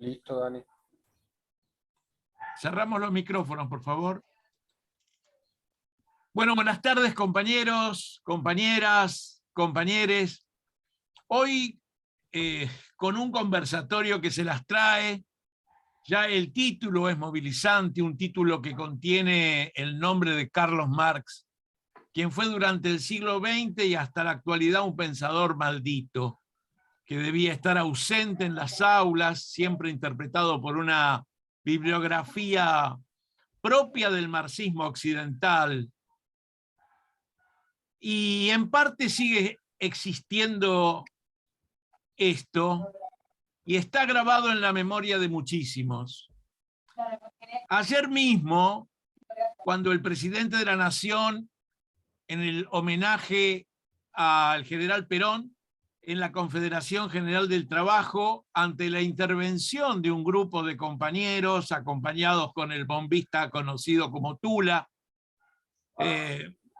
Listo, Dani. Cerramos los micrófonos, por favor. Bueno, buenas tardes, compañeros, compañeras, compañeres. Hoy, con un conversatorio que se las trae, ya el título es movilizante, un título que contiene el nombre de Carlos Marx, quien fue durante el siglo XX y hasta la actualidad un pensador maldito, que debía estar ausente en las aulas, siempre interpretado por una bibliografía propia del marxismo occidental. Y en parte sigue existiendo esto y está grabado en la memoria de muchísimos. Ayer mismo, cuando el presidente de la Nación, en el homenaje al general Perón, en la Confederación General del Trabajo, ante la intervención de un grupo de compañeros acompañados con el bombista conocido como Tula,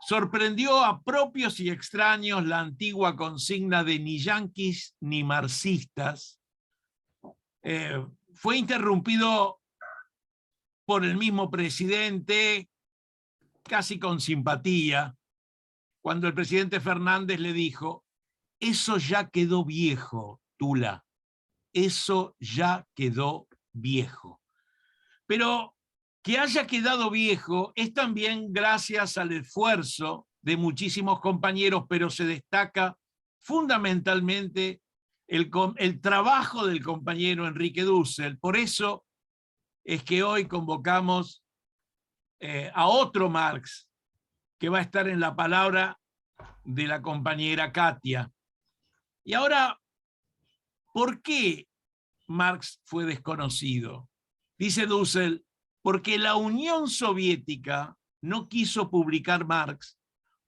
sorprendió a propios y extraños la antigua consigna de ni yanquis ni marxistas. Fue interrumpido por el mismo presidente, casi con simpatía, cuando el presidente Fernández le dijo: eso ya quedó viejo, Tula, eso ya quedó viejo. Pero que haya quedado viejo es también gracias al esfuerzo de muchísimos compañeros, pero se destaca fundamentalmente el trabajo del compañero Enrique Dussel. Por eso es que hoy convocamos a otro Marx, que va a estar en la palabra de la compañera Katia. Y ahora, ¿por qué Marx fue desconocido? Dice Dussel, porque la Unión Soviética no quiso publicar Marx,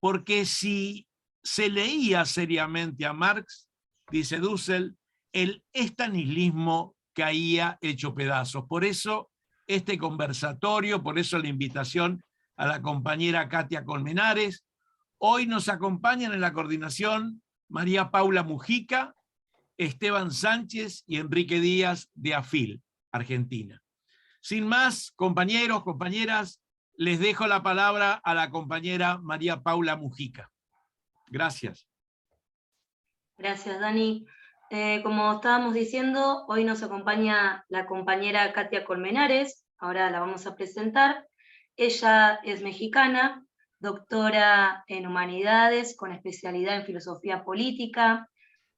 porque si se leía seriamente a Marx, dice Dussel, el estanilismo caía hecho pedazos. Por eso este conversatorio, por eso la invitación a la compañera Katia Colmenares. Hoy nos acompañan en la coordinación María Paula Mujica, Esteban Sánchez y Enrique Díaz de AFIL, Argentina. Sin más, compañeros, compañeras, les dejo la palabra a la compañera María Paula Mujica. Gracias. Gracias, Dani. Como estábamos diciendo, hoy nos acompaña la compañera Katia Colmenares, ahora la vamos a presentar. Ella es mexicana, doctora en Humanidades, con especialidad en Filosofía Política.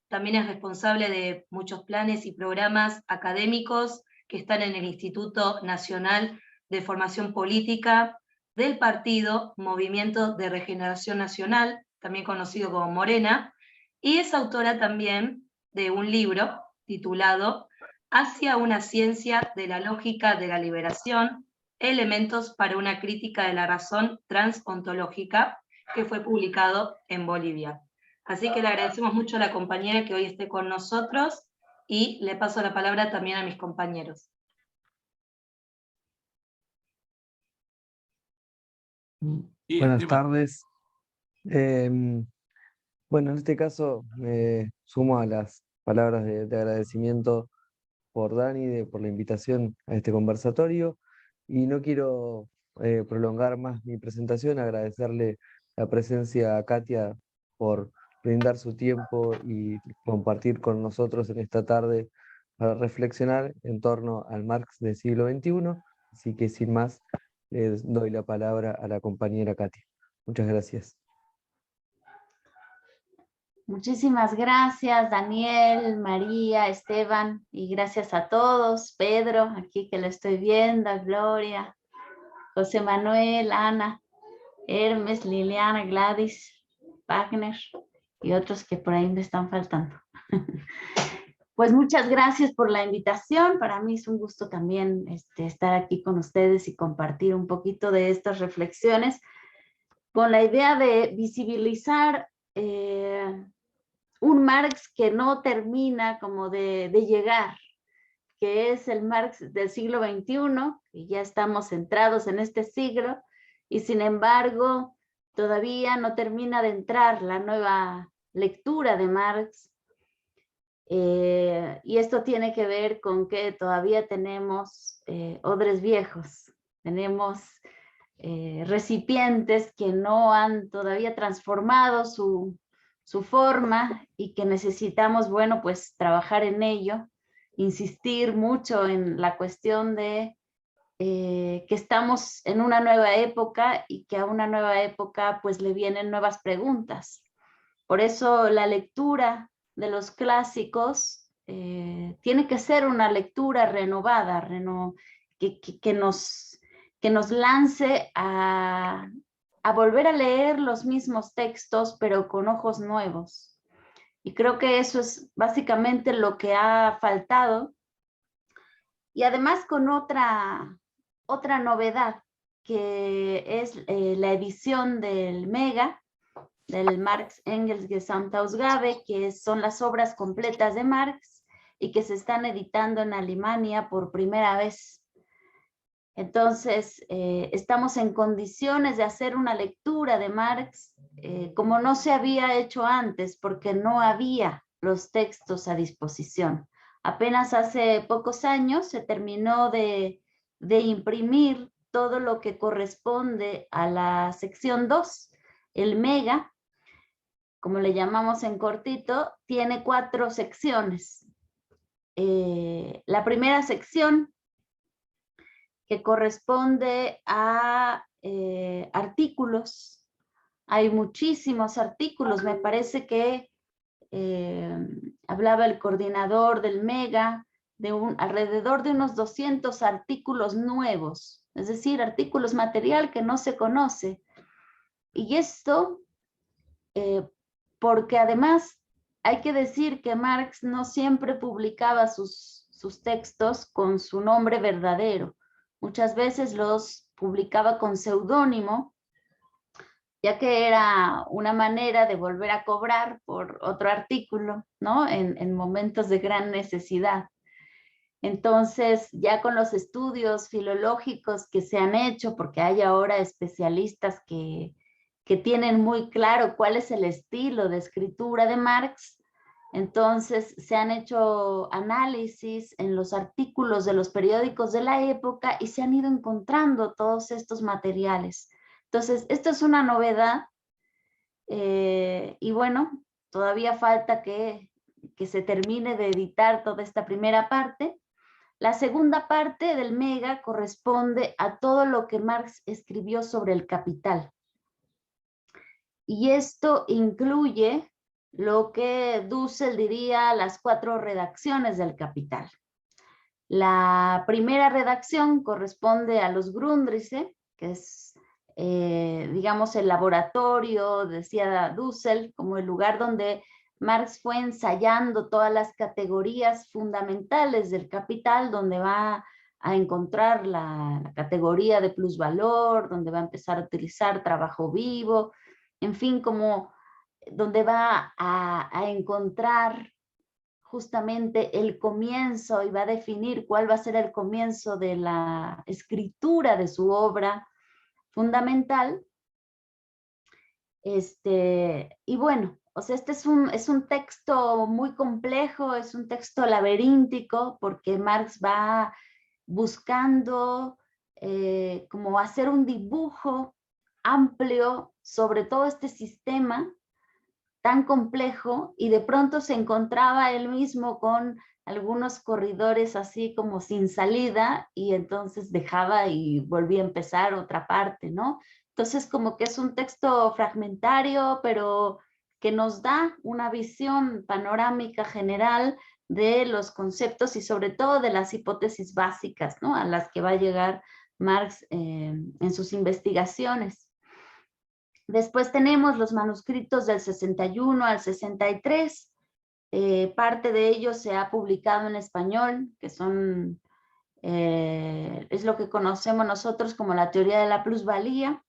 También es responsable de muchos planes y programas académicos que están en el Instituto Nacional de Formación Política del Partido Movimiento de Regeneración Nacional, también conocido como Morena, y es autora también de un libro titulado Hacia una ciencia de la lógica de la liberación, elementos para una crítica de la razón transontológica, que fue publicado en Bolivia. Así que le agradecemos mucho a la compañera que hoy esté con nosotros y le paso la palabra también a mis compañeros. Buenas tardes. Bueno, en este caso me sumo a las palabras de agradecimiento por Dani, por la invitación a este conversatorio, y no quiero prolongar más mi presentación, agradecerle la presencia a Katia por brindar su tiempo y compartir con nosotros en esta tarde para reflexionar en torno al Marx del siglo XXI. Así que sin más, les doy la palabra a la compañera Katia. Muchas gracias. Muchísimas gracias, Daniel, María, Esteban, y gracias a todos, Pedro, aquí que lo estoy viendo, Gloria, José Manuel, Ana, Hermes, Liliana, Gladys, Wagner y otros que por ahí me están faltando. Pues muchas gracias por la invitación. Para mí es un gusto también estar aquí con ustedes y compartir un poquito de estas reflexiones con la idea de visibilizar un Marx que no termina como de llegar, que es el Marx del siglo XXI, y ya estamos centrados en este siglo, y sin embargo todavía no termina de entrar la nueva lectura de Marx, y y esto tiene que ver con que todavía tenemos odres viejos, tenemos recipientes que no han todavía transformado su forma y que necesitamos, bueno, pues trabajar en ello, insistir mucho en la cuestión de que estamos en una nueva época y que a una nueva época pues le vienen nuevas preguntas. Por eso la lectura de los clásicos tiene que ser una lectura renovada, que nos lance a volver a leer los mismos textos, pero con ojos nuevos. Y creo que eso es básicamente lo que ha faltado. Y además con otra novedad, que es la edición del Mega, del Marx Engels Gesamtausgabe, que son las obras completas de Marx y que se están editando en Alemania por primera vez. Entonces, estamos en condiciones de hacer una lectura de Marx como no se había hecho antes, porque no había los textos a disposición. Apenas hace pocos años se terminó de imprimir todo lo que corresponde a la sección 2, el Mega, como le llamamos en cortito, tiene 4 secciones. La primera sección, que corresponde a artículos. Hay muchísimos artículos, me parece que hablaba el coordinador del Mega de alrededor de unos 200 artículos nuevos, es decir, artículos material que no se conoce. Y esto, porque además hay que decir que Marx no siempre publicaba sus textos con su nombre verdadero. Muchas veces los publicaba con seudónimo, ya que era una manera de volver a cobrar por otro artículo, ¿no? En momentos de gran necesidad. Entonces, ya con los estudios filológicos que se han hecho, porque hay ahora especialistas que tienen muy claro cuál es el estilo de escritura de Marx, entonces se han hecho análisis en los artículos de los periódicos de la época y se han ido encontrando todos estos materiales. Entonces, esto es una novedad y bueno, todavía falta que se termine de editar toda esta primera parte. La segunda parte del Mega corresponde a todo lo que Marx escribió sobre el capital. Y esto incluye lo que Dussel diría las 4 redacciones del Capital. La primera redacción corresponde a los Grundrisse, que es, digamos, el laboratorio, decía Dussel, como el lugar donde Marx fue ensayando todas las categorías fundamentales del Capital, donde va a encontrar la categoría de plusvalor, donde va a empezar a utilizar trabajo vivo, en fin, como donde va a encontrar justamente el comienzo y va a definir cuál va a ser el comienzo de la escritura de su obra fundamental. Y bueno, o sea, este es un texto muy complejo, es un texto laberíntico, porque Marx va buscando como hacer un dibujo amplio sobre todo este sistema tan complejo, y de pronto se encontraba él mismo con algunos corredores así como sin salida, y entonces dejaba y volvía a empezar otra parte, ¿no? Entonces como que es un texto fragmentario, pero que nos da una visión panorámica general de los conceptos y sobre todo de las hipótesis básicas, ¿no? A las que va a llegar Marx en sus investigaciones. Después tenemos los manuscritos del 61 al 63. Parte de ellos se ha publicado en español, que son, es lo que conocemos nosotros como la teoría de la plusvalía,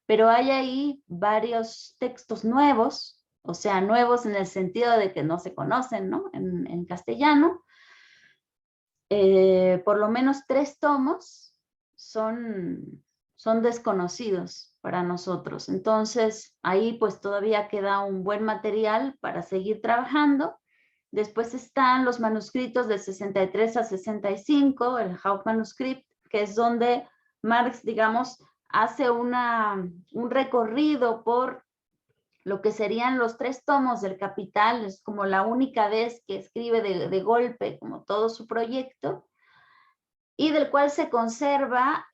pero hay ahí varios textos nuevos, o sea, nuevos en el sentido de que no se conocen, ¿no? En castellano. Por lo menos 3 tomos son desconocidos para nosotros. Entonces, ahí pues todavía queda un buen material para seguir trabajando. Después están los manuscritos del 63 al 65, el Hauptmanuskript, que es donde Marx, digamos, hace un recorrido por lo que serían los 3 tomos del Capital. Es como la única vez que escribe de golpe como todo su proyecto, y del cual se conserva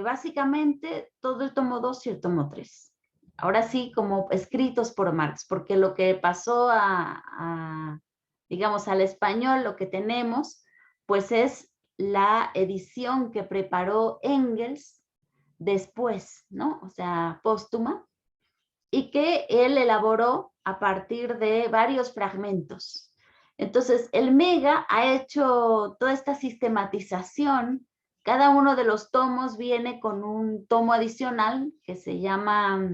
básicamente todo el tomo 2 y el tomo 3. Ahora sí, como escritos por Marx, porque lo que pasó digamos, al español, lo que tenemos, pues es la edición que preparó Engels después, ¿no? O sea, póstuma, y que él elaboró a partir de varios fragmentos. Entonces, el Mega ha hecho toda esta sistematización. Cada uno de los tomos viene con un tomo adicional que se llama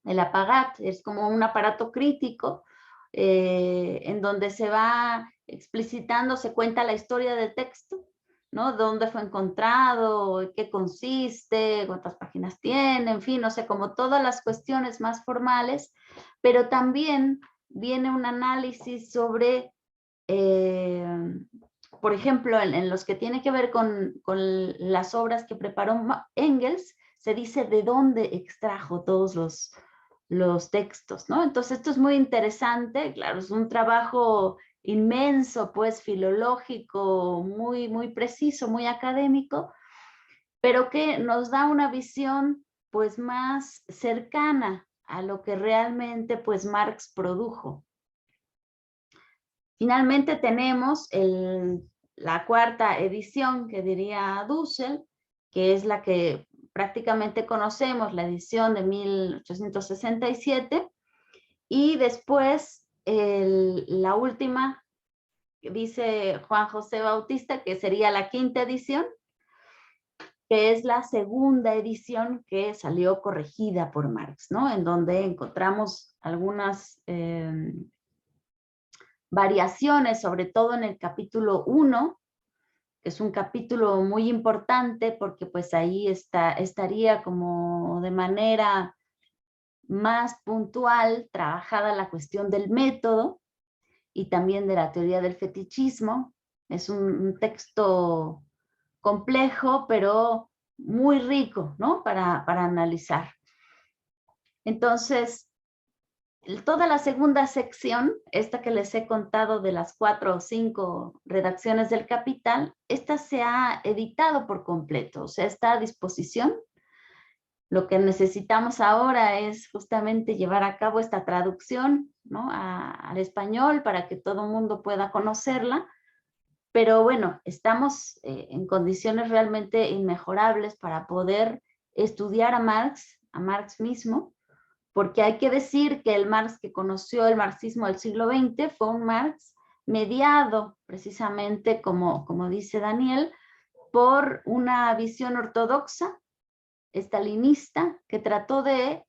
el Apagat, es como un aparato crítico en donde se va explicitando, se cuenta la historia del texto, ¿no? Dónde fue encontrado, qué consiste, cuántas páginas tiene, en fin, no sé, como todas las cuestiones más formales, pero también viene un análisis sobre, por ejemplo, en los que tiene que ver con las obras que preparó Engels, se dice de dónde extrajo todos los textos, ¿no? Entonces esto es muy interesante, claro, es un trabajo inmenso, pues filológico, muy, muy preciso, muy académico, pero que nos da una visión pues más cercana a lo que realmente pues Marx produjo. Finalmente tenemos la 4ª edición, que diría Dussel, que es la que prácticamente conocemos, la edición de 1867, y después la última, dice Juan José Bautista, que sería la 5ª edición, que es la 2ª edición que salió corregida por Marx, ¿no? En donde encontramos algunas variaciones, sobre todo en el capítulo 1, que es un capítulo muy importante porque pues ahí estaría como de manera más puntual trabajada la cuestión del método y también de la teoría del fetichismo. Es un texto complejo, pero muy rico, ¿no? Para analizar. Entonces, toda la 2ª sección, esta que les he contado de las 4 o 5 redacciones del Capital, esta se ha editado por completo, o sea, está a disposición. Lo que necesitamos ahora es justamente llevar a cabo esta traducción, ¿no? al español para que todo el mundo pueda conocerla. Pero bueno, estamos en condiciones realmente inmejorables para poder estudiar a Marx mismo, porque hay que decir que el Marx que conoció el marxismo del siglo XX fue un Marx mediado precisamente, como dice Daniel, por una visión ortodoxa, estalinista, que trató de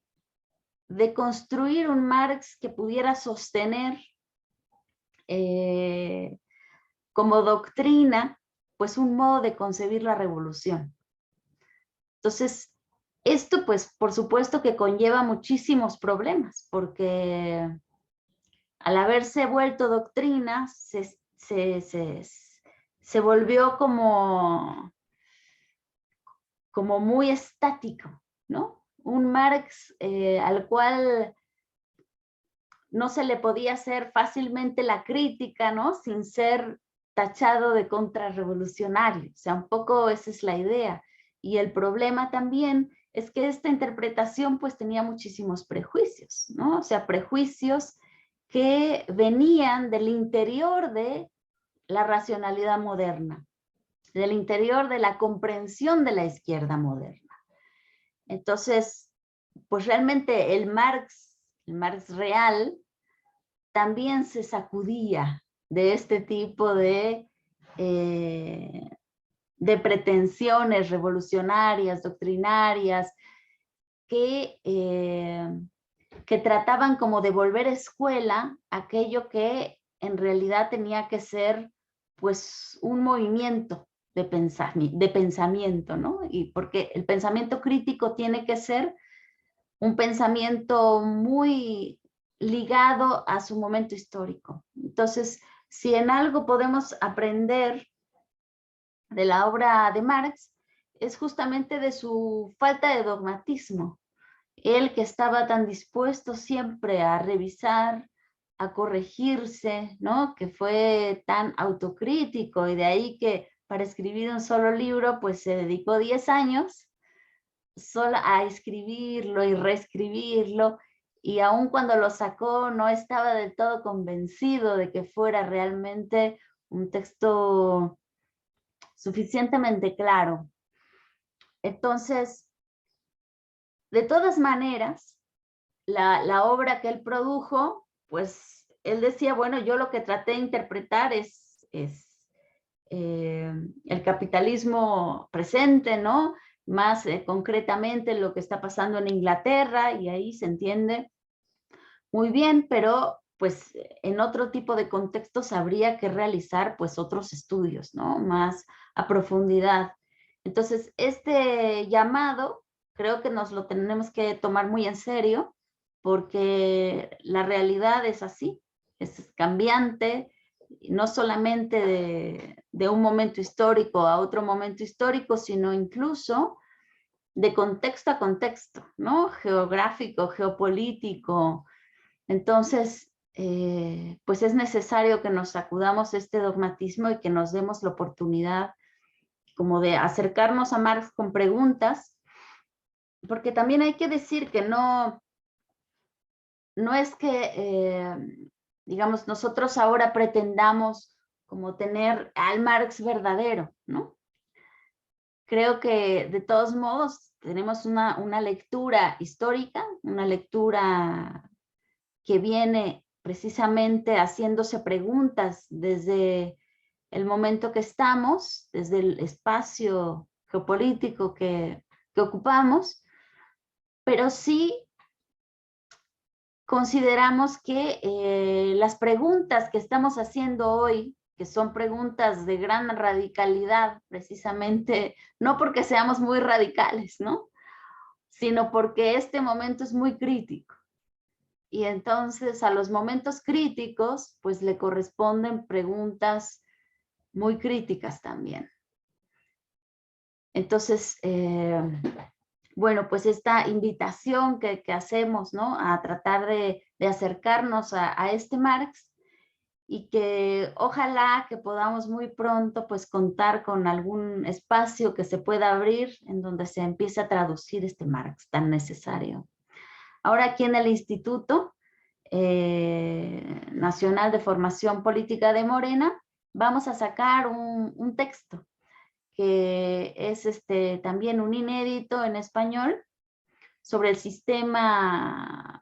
construir un Marx que pudiera sostener como doctrina, pues un modo de concebir la revolución. Entonces, esto pues por supuesto que conlleva muchísimos problemas, porque al haberse vuelto doctrina, se volvió como muy estático, ¿no? Un Marx al cual no se le podía hacer fácilmente la crítica, ¿no? Sin ser tachado de contrarrevolucionario. O sea, un poco esa es la idea. Y el problema también es que esta interpretación pues tenía muchísimos prejuicios, ¿no? O sea, prejuicios que venían del interior de la racionalidad moderna, del interior de la comprensión de la izquierda moderna. Entonces, pues realmente el Marx real, también se sacudía de este tipo de pretensiones revolucionarias, doctrinarias, que trataban como de volver escuela aquello que en realidad tenía que ser pues un movimiento de pensamiento, ¿no? Y porque el pensamiento crítico tiene que ser un pensamiento muy ligado a su momento histórico. Entonces, si en algo podemos aprender de la obra de Marx, es justamente de su falta de dogmatismo. Él que estaba tan dispuesto siempre a revisar, a corregirse, ¿no? Que fue tan autocrítico, y de ahí que para escribir un solo libro, pues se dedicó 10 años solo a escribirlo y reescribirlo, y aun cuando lo sacó no estaba del todo convencido de que fuera realmente un texto suficientemente claro. Entonces, de todas maneras, la obra que él produjo, pues él decía, bueno, yo lo que traté de interpretar es el capitalismo presente, ¿no? Más concretamente lo que está pasando en Inglaterra, y ahí se entiende muy bien, pero pues en otro tipo de contextos habría que realizar pues otros estudios, ¿no? Más a profundidad. Entonces, este llamado creo que nos lo tenemos que tomar muy en serio, porque la realidad es así, es cambiante, no solamente de un momento histórico a otro momento histórico, sino incluso de contexto a contexto, ¿no? Geográfico, geopolítico. Entonces, pues es necesario que nos sacudamos este dogmatismo y que nos demos la oportunidad como de acercarnos a Marx con preguntas, porque también hay que decir que no es que, digamos, nosotros ahora pretendamos como tener al Marx verdadero, ¿no? Creo que de todos modos tenemos una lectura histórica, una lectura que viene precisamente haciéndose preguntas desde el momento que estamos, desde el espacio geopolítico que ocupamos, pero sí consideramos que las preguntas que estamos haciendo hoy, que son preguntas de gran radicalidad, precisamente, no porque seamos muy radicales, ¿no? Sino porque este momento es muy crítico. Y entonces a los momentos críticos, pues le corresponden preguntas muy críticas también. Entonces, bueno, pues esta invitación que hacemos, ¿no? A tratar de acercarnos a este Marx, y que ojalá que podamos muy pronto pues contar con algún espacio que se pueda abrir en donde se empiece a traducir este Marx tan necesario. Ahora aquí en el Instituto Nacional de Formación Política de Morena vamos a sacar un texto que es también un inédito en español sobre el sistema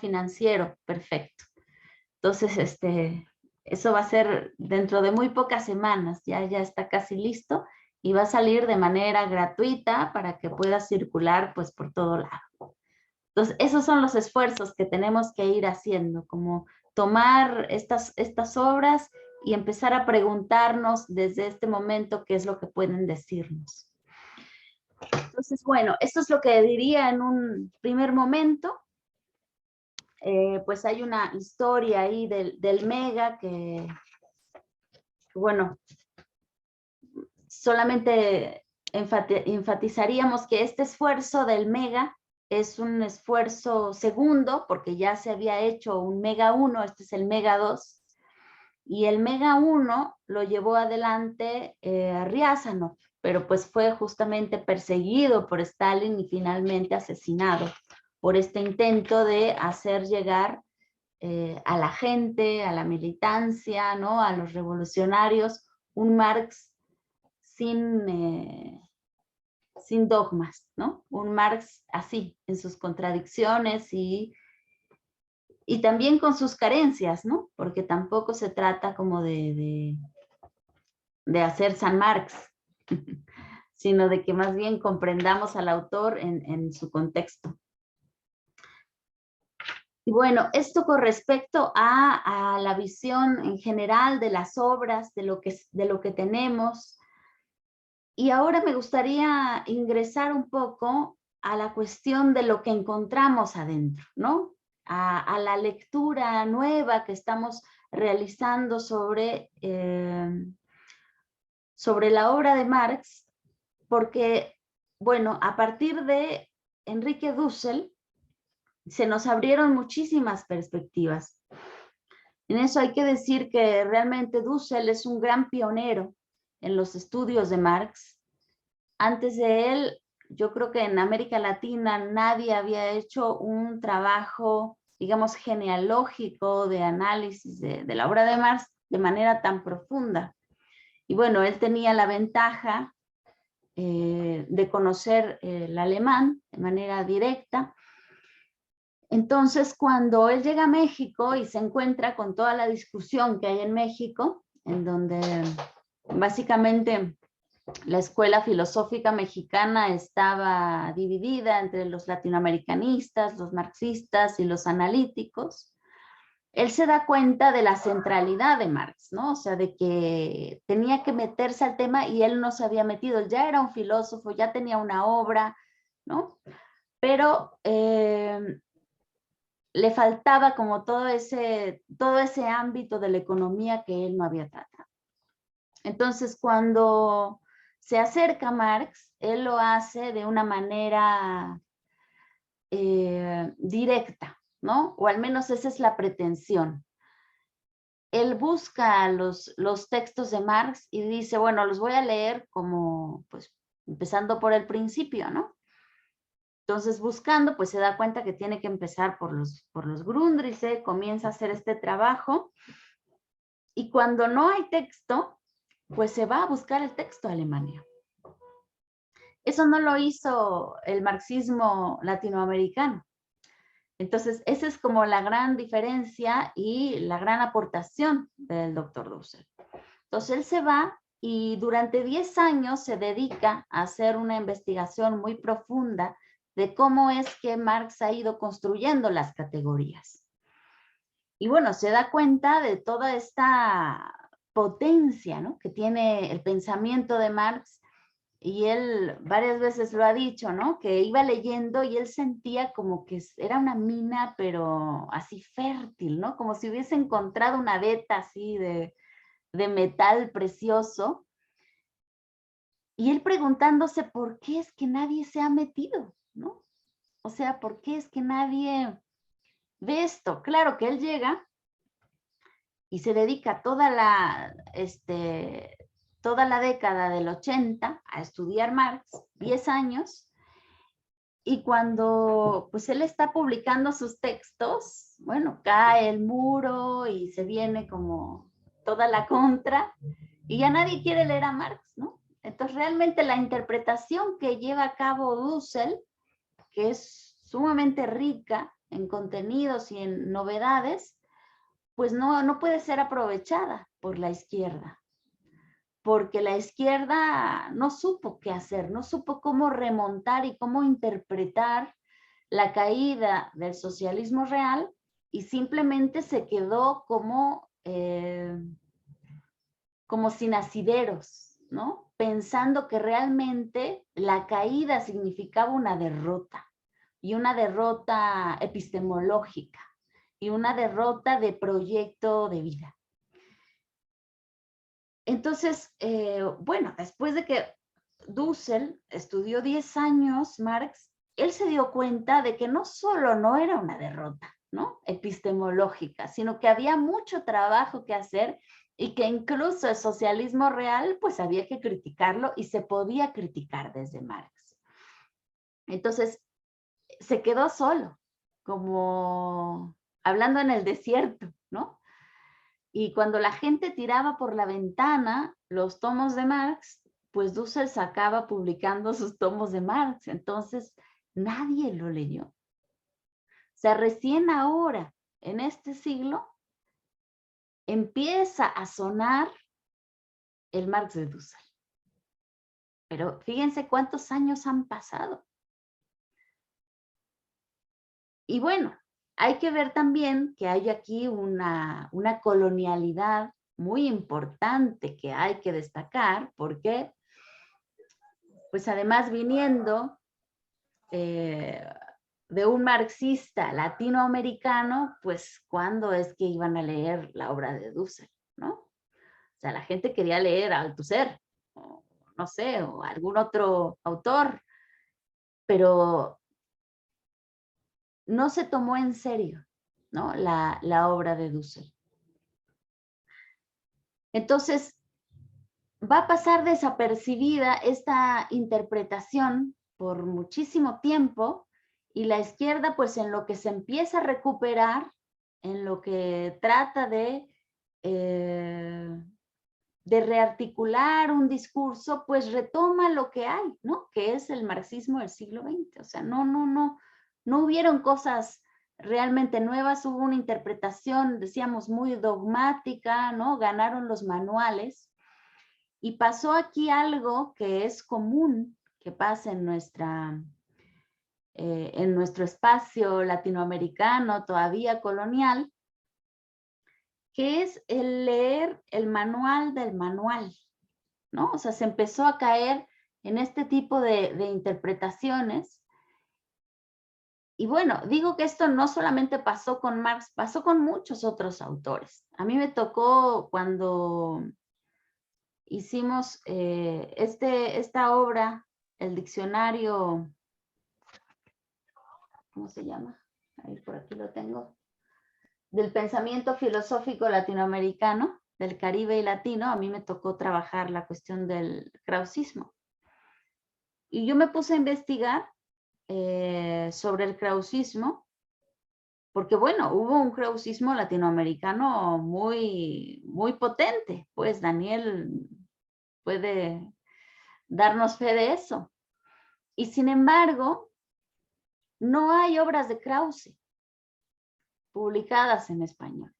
financiero perfecto. Entonces, eso va a ser dentro de muy pocas semanas, ya está casi listo, y va a salir de manera gratuita para que pueda circular pues por todo lado. Entonces, esos son los esfuerzos que tenemos que ir haciendo, como tomar estas obras y empezar a preguntarnos desde este momento qué es lo que pueden decirnos. Entonces, bueno, esto es lo que diría en un primer momento. Pues hay una historia ahí del Mega que, bueno, solamente enfatizaríamos que este esfuerzo del Mega es un esfuerzo segundo, porque ya se había hecho un Mega 1, este es el Mega 2, y el Mega 1 lo llevó adelante Riazanov, pero pues fue justamente perseguido por Stalin y finalmente asesinado por este intento de hacer llegar a la gente, a la militancia, ¿no? A los revolucionarios, un Marx sin dogmas, ¿no? Un Marx así, en sus contradicciones y también con sus carencias, ¿no? Porque tampoco se trata como de hacer San Marx, sino de que más bien comprendamos al autor en su contexto. Y bueno, esto con respecto a la visión en general de las obras, de lo que tenemos. Y ahora me gustaría ingresar un poco a la cuestión de lo que encontramos adentro, ¿no? a la lectura nueva que estamos realizando sobre la obra de Marx, porque, bueno, a partir de Enrique Dussel se nos abrieron muchísimas perspectivas. En eso hay que decir que realmente Dussel es un gran pionero en los estudios de Marx. Antes de él, yo creo que en América Latina nadie había hecho un trabajo, digamos, genealógico de análisis de la obra de Marx de manera tan profunda. Y bueno, él tenía la ventaja de conocer el alemán de manera directa. Entonces, cuando él llega a México y se encuentra con toda la discusión que hay en México, en donde básicamente la escuela filosófica mexicana estaba dividida entre los latinoamericanistas, los marxistas y los analíticos, él se da cuenta de la centralidad de Marx, ¿no? O sea, de que tenía que meterse al tema y él no se había metido. Él ya era un filósofo, ya tenía una obra, ¿no? Pero le faltaba como todo ese ámbito de la economía que él no había tratado. Entonces, cuando se acerca a Marx, él lo hace de una manera directa, ¿no? O al menos esa es la pretensión. Él busca los textos de Marx y dice, bueno, los voy a leer como, pues, empezando por el principio, ¿no? Entonces, buscando, pues se da cuenta que tiene que empezar por los Grundrisse, comienza a hacer este trabajo, y cuando no hay texto, pues se va a buscar el texto a Alemania. Eso no lo hizo el marxismo latinoamericano. Entonces, esa es como la gran diferencia y la gran aportación del doctor Dussel. Entonces, él se va y durante 10 años se dedica a hacer una investigación muy profunda de cómo es que Marx ha ido construyendo las categorías. Y bueno, se da cuenta de toda esta potencia, ¿no?, que tiene el pensamiento de Marx, y él varias veces lo ha dicho, ¿no?, que iba leyendo y él sentía como que era una mina, pero así fértil, ¿no?, como si hubiese encontrado una veta así de metal precioso, y él preguntándose por qué es que nadie se ha metido, ¿no? O sea, ¿por qué es que nadie ve esto? Claro que él llega y se dedica toda la década del 80 a estudiar Marx, 10 años, y cuando pues él está publicando sus textos, bueno, cae el muro y se viene como toda la contra, y ya nadie quiere leer a Marx, ¿no? Entonces realmente la interpretación que lleva a cabo Dussel, que es sumamente rica en contenidos y en novedades, pues no puede ser aprovechada por la izquierda, porque la izquierda no supo qué hacer, no supo cómo remontar y cómo interpretar la caída del socialismo real, y simplemente se quedó como sin asideros, ¿no? Pensando que realmente la caída significaba una derrota, y una derrota epistemológica, y una derrota de proyecto de vida. Entonces, bueno, después de que Dussel estudió 10 años Marx, él se dio cuenta de que no solo no era una derrota, ¿no?, epistemológica, sino que había mucho trabajo que hacer, y que incluso el socialismo real, pues había que criticarlo, y se podía criticar desde Marx. Entonces, se quedó solo, como hablando en el desierto, ¿no? Y cuando la gente tiraba por la ventana los tomos de Marx, pues Dussel sacaba publicando sus tomos de Marx. Entonces, nadie lo leyó. O sea, recién ahora, en este siglo, empieza a sonar el Marx de Dussel. Pero fíjense cuántos años han pasado. Y bueno, hay que ver también que hay aquí una colonialidad muy importante que hay que destacar, porque pues además viniendo de un marxista latinoamericano, pues ¿cuándo es que iban a leer la obra de Dussel, ¿no? O sea, la gente quería leer a Althusser, o no sé, o algún otro autor, pero no se tomó en serio, ¿no? La obra de Dussel. Entonces, va a pasar desapercibida esta interpretación por muchísimo tiempo, y la izquierda, pues en lo que se empieza a recuperar, en lo que trata de rearticular un discurso, pues retoma lo que hay, ¿no? Que es el marxismo del siglo XX. O sea, no hubieron cosas realmente nuevas, hubo una interpretación, decíamos, muy dogmática, ¿no? Ganaron los manuales. Y pasó aquí algo que es común que pasa en nuestro espacio latinoamericano todavía colonial, que es el leer el manual del manual, ¿no? O sea, se empezó a caer en este tipo de interpretaciones. Y bueno, digo que esto no solamente pasó con Marx, pasó con muchos otros autores. A mí me tocó cuando hicimos esta obra, el diccionario, ¿cómo se llama? Ahí por aquí lo tengo. Del pensamiento filosófico latinoamericano, del Caribe y latino. A mí me tocó trabajar la cuestión del krausismo. Y yo me puse a investigar sobre el krausismo, porque bueno, hubo un krausismo latinoamericano muy, muy potente. Pues Daniel puede darnos fe de eso. Y sin embargo, no hay obras de Krause publicadas en español.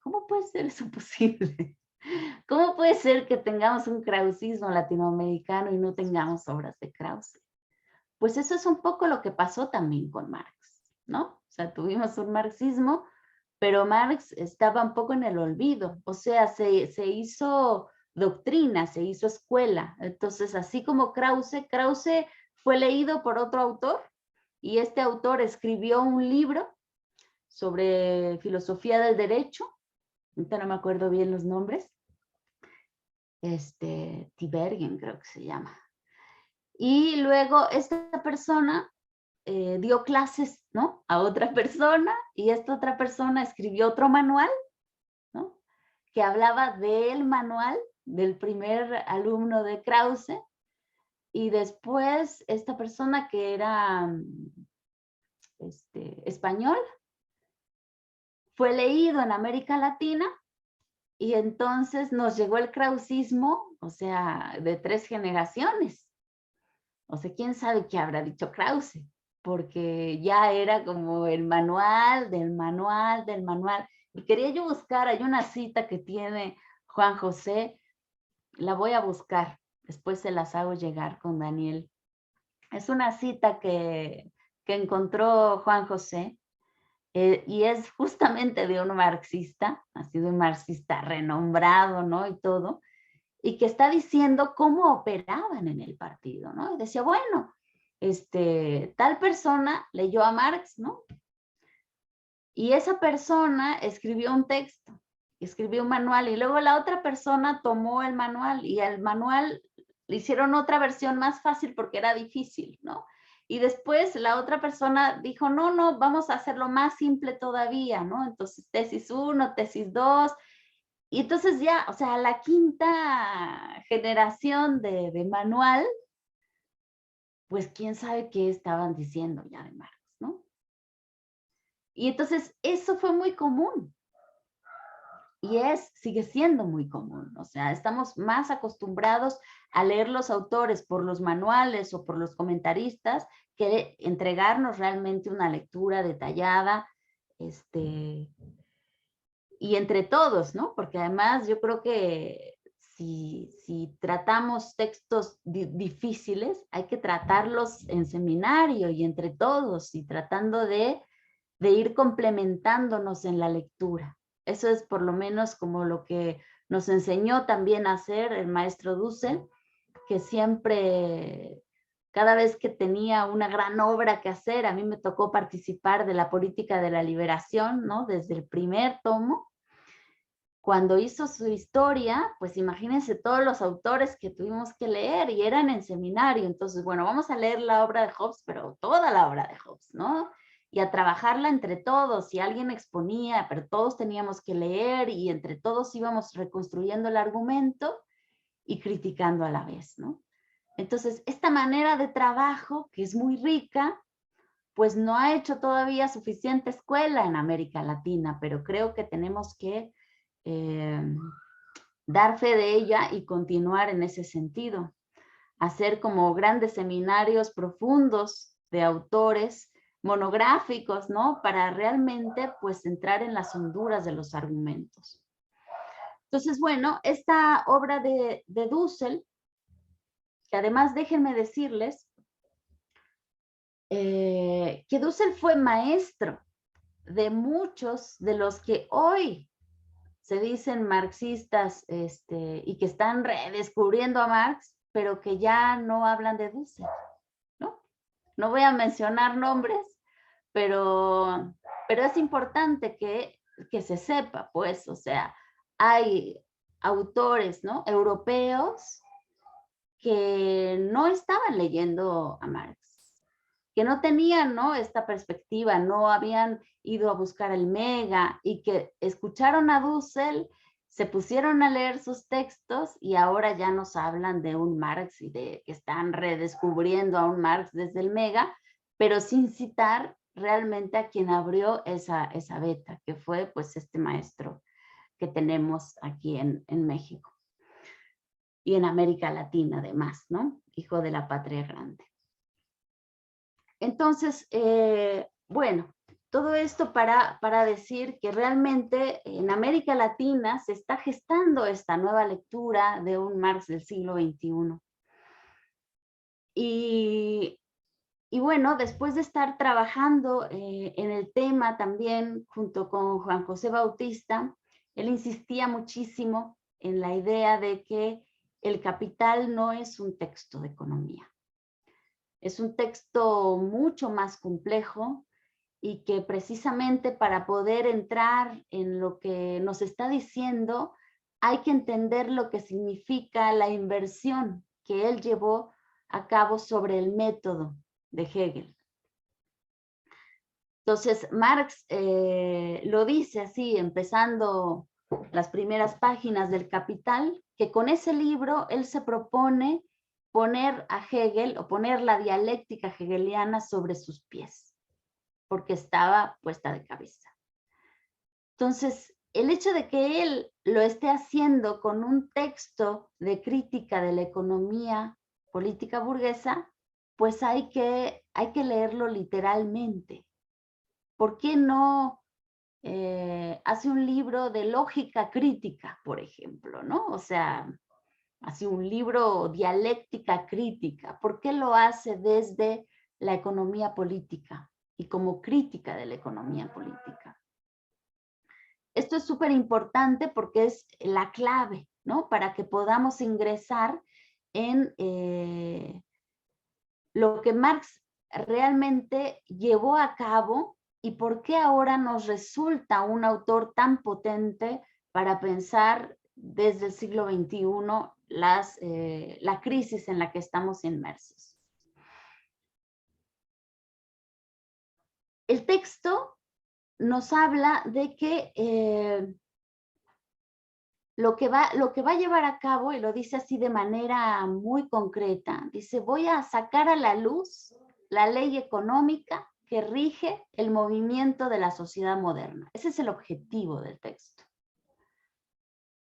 ¿Cómo puede ser eso posible? ¿Cómo puede ser que tengamos un krausismo latinoamericano y no tengamos obras de Krause? Pues eso es un poco lo que pasó también con Marx, ¿no? O sea, tuvimos un marxismo, pero Marx estaba un poco en el olvido. O sea, se hizo doctrina, se hizo escuela. Entonces, así como Krause fue leído por otro autor, y este autor escribió un libro sobre filosofía del derecho. Ahorita no me acuerdo bien los nombres. Tibergen creo que se llama. Y luego esta persona dio clases, ¿no? A otra persona, y esta otra persona escribió otro manual, ¿no? Que hablaba del manual del primer alumno de Krause, y después esta persona que era español fue leído en América Latina, y entonces nos llegó el krausismo, o sea, de 3 generaciones. O sea, quién sabe qué habrá dicho Krause, porque ya era como el manual del manual del manual. Y quería yo buscar, hay una cita que tiene Juan José, la voy a buscar, después se las hago llegar con Daniel. Es una cita que encontró Juan José, y es justamente de un marxista, ha sido un marxista renombrado, ¿no? Y todo, y que está diciendo cómo operaban en el partido, ¿no? Y decía, bueno, tal persona leyó a Marx, ¿no? Y esa persona escribió un texto, escribió un manual, y luego la otra persona tomó el manual, y al manual le hicieron otra versión más fácil porque era difícil, ¿no? Y después la otra persona dijo, no, vamos a hacerlo más simple todavía, ¿no? Entonces, tesis 1, tesis 2, y entonces ya, o sea, la quinta generación de manual, pues quién sabe qué estaban diciendo ya de Marx, ¿no? Y entonces eso fue muy común. Y sigue siendo muy común. O sea, estamos más acostumbrados a leer los autores por los manuales o por los comentaristas que entregarnos realmente una lectura detallada, y entre todos, ¿no? Porque además yo creo que si tratamos textos difíciles, hay que tratarlos en seminario y entre todos, y tratando de ir complementándonos en la lectura. Eso es por lo menos como lo que nos enseñó también a hacer el maestro Dussel, que siempre Cada vez que tenía una gran obra que hacer, a mí me tocó participar de la política de la liberación, ¿no? Desde el primer tomo. Cuando hizo su historia, pues imagínense todos los autores que tuvimos que leer y eran en seminario. Entonces, bueno, vamos a leer la obra de Hobbes, pero toda la obra de Hobbes, ¿no? Y a trabajarla entre todos. Si alguien exponía, pero todos teníamos que leer y entre todos íbamos reconstruyendo el argumento y criticando a la vez, ¿no? Entonces, esta manera de trabajo, que es muy rica, pues no ha hecho todavía suficiente escuela en América Latina, pero creo que tenemos que dar fe de ella y continuar en ese sentido. Hacer como grandes seminarios profundos de autores monográficos, ¿no? Para realmente, pues, entrar en las honduras de los argumentos. Entonces, bueno, esta obra de Dussel, que además déjenme decirles que Dussel fue maestro de muchos de los que hoy se dicen marxistas y que están redescubriendo a Marx, pero que ya no hablan de Dussel, ¿no? No voy a mencionar nombres, pero es importante que se sepa, pues, o sea, hay autores, ¿no? Europeos que no estaban leyendo a Marx, que no tenían, ¿no? Esta perspectiva, no habían ido a buscar el Mega y que escucharon a Dussel, se pusieron a leer sus textos y ahora ya nos hablan de un Marx y de que están redescubriendo a un Marx desde el Mega, pero sin citar realmente a quien abrió esa beta, que fue pues este maestro que tenemos aquí en México y en América Latina además, ¿no? Hijo de la patria grande. Entonces, bueno, todo esto para decir que realmente en América Latina se está gestando esta nueva lectura de un Marx del siglo XXI. Y bueno, después de estar trabajando en el tema también junto con Juan José Bautista, él insistía muchísimo en la idea de que El Capital no es un texto de economía. Es un texto mucho más complejo y que precisamente para poder entrar en lo que nos está diciendo, hay que entender lo que significa la inversión que él llevó a cabo sobre el método de Hegel. Entonces, Marx lo dice así, empezando las primeras páginas del Capital, que con ese libro él se propone poner a Hegel o poner la dialéctica hegeliana sobre sus pies, porque estaba puesta de cabeza. Entonces, el hecho de que él lo esté haciendo con un texto de crítica de la economía política burguesa, pues hay que leerlo literalmente. ¿Por qué no hace un libro de lógica crítica, por ejemplo, ¿no? O sea, hace un libro dialéctica crítica. ¿Por qué lo hace desde la economía política y como crítica de la economía política? Esto es súper importante porque es la clave, ¿no? Para que podamos ingresar en lo que Marx realmente llevó a cabo y por qué ahora nos resulta un autor tan potente para pensar desde el siglo XXI la crisis en la que estamos inmersos. El texto nos habla de que lo que va a llevar a cabo, y lo dice así de manera muy concreta, dice, voy a sacar a la luz la ley económica que rige el movimiento de la sociedad moderna. Ese es el objetivo del texto.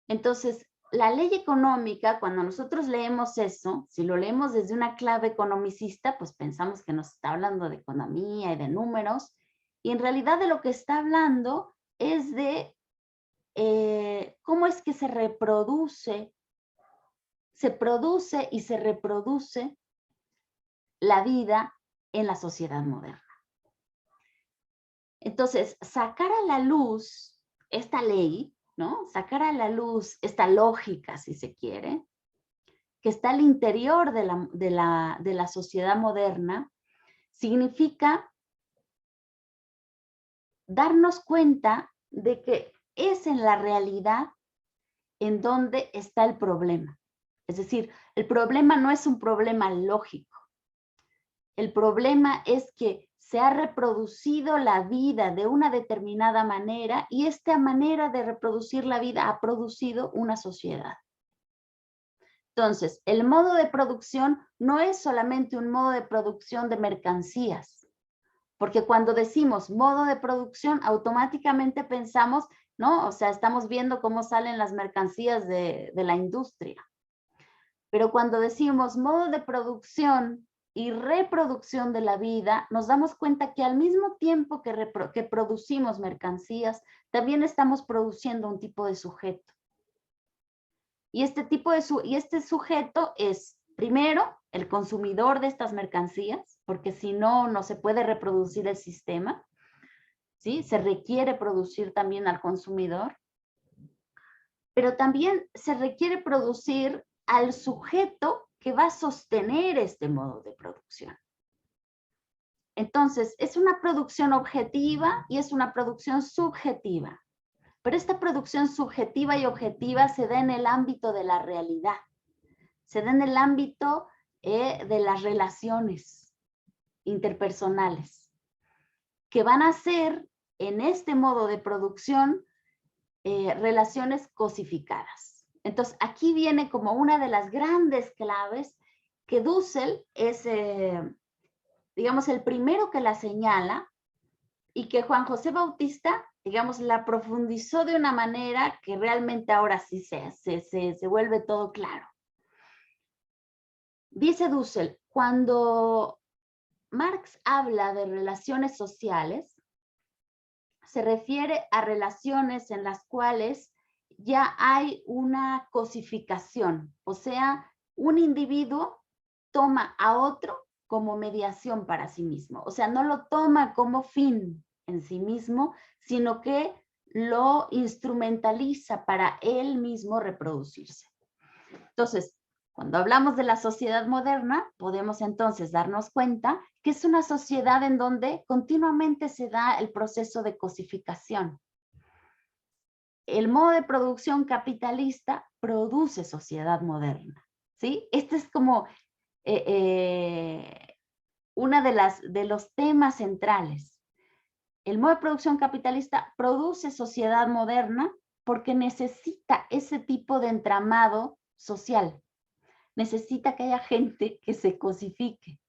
Entonces, la ley económica, cuando nosotros leemos eso, si lo leemos desde una clave economicista, pues pensamos que nos está hablando de economía y de números, y en realidad de lo que está hablando es de cómo es que se produce y se reproduce la vida en la sociedad moderna. Entonces, sacar a la luz esta ley, ¿no? Sacar a la luz esta lógica, si se quiere, que está al interior de la sociedad moderna, significa darnos cuenta de que es en la realidad en donde está el problema. Es decir, el problema no es un problema lógico. El problema es que se ha reproducido la vida de una determinada manera y esta manera de reproducir la vida ha producido una sociedad. Entonces, el modo de producción no es solamente un modo de producción de mercancías, porque cuando decimos modo de producción, automáticamente pensamos, ¿no? O sea, estamos viendo cómo salen las mercancías de la industria. Pero cuando decimos modo de producción y reproducción de la vida, nos damos cuenta que al mismo tiempo que producimos mercancías, también estamos produciendo un tipo de sujeto. Y este sujeto es, primero, el consumidor de estas mercancías, porque si no, no se puede reproducir el sistema, ¿sí? Se requiere producir también al consumidor, pero también se requiere producir al sujeto que va a sostener este modo de producción. Entonces, es una producción objetiva y es una producción subjetiva. Pero esta producción subjetiva y objetiva se da en el ámbito de la realidad, se da en el ámbito de las relaciones interpersonales, que van a ser en este modo de producción relaciones cosificadas. Entonces, aquí viene como una de las grandes claves que Dussel es, digamos, el primero que la señala y que Juan José Bautista, digamos, la profundizó de una manera que realmente ahora sí se vuelve todo claro. Dice Dussel, cuando Marx habla de relaciones sociales, se refiere a relaciones en las cuales ya hay una cosificación, o sea, un individuo toma a otro como mediación para sí mismo, o sea, no lo toma como fin en sí mismo, sino que lo instrumentaliza para él mismo reproducirse. Entonces, cuando hablamos de la sociedad moderna, podemos entonces darnos cuenta que es una sociedad en donde continuamente se da el proceso de cosificación. El modo de producción capitalista produce sociedad moderna, ¿sí? Este es como una de los temas centrales. El modo de producción capitalista produce sociedad moderna porque necesita ese tipo de entramado social. Necesita que haya gente que se cosifique.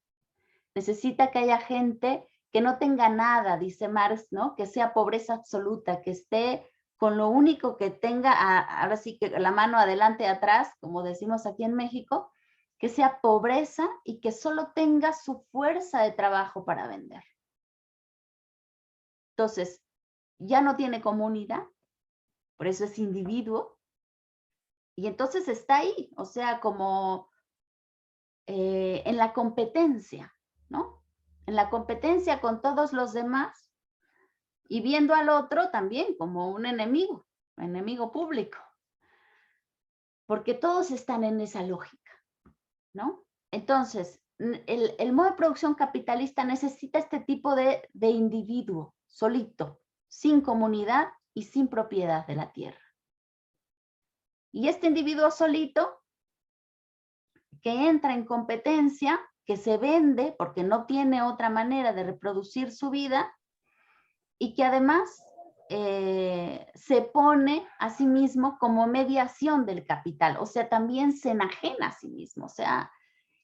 Necesita que haya gente que no tenga nada, dice Marx, ¿no? Que sea pobreza absoluta, que esté con lo único que tenga, ahora sí que la mano adelante y atrás, como decimos aquí en México, que sea pobreza y que solo tenga su fuerza de trabajo para vender. Entonces, ya no tiene comunidad, por eso es individuo, y entonces está ahí, o sea, como en la competencia, ¿no? En la competencia con todos los demás y viendo al otro también como un enemigo público, porque todos están en esa lógica, ¿no? Entonces, el modo de producción capitalista necesita este tipo de individuo solito, sin comunidad y sin propiedad de la tierra. Y este individuo solito que entra en competencia, que se vende porque no tiene otra manera de reproducir su vida y que además se pone a sí mismo como mediación del capital, o sea, también se enajena a sí mismo, o sea,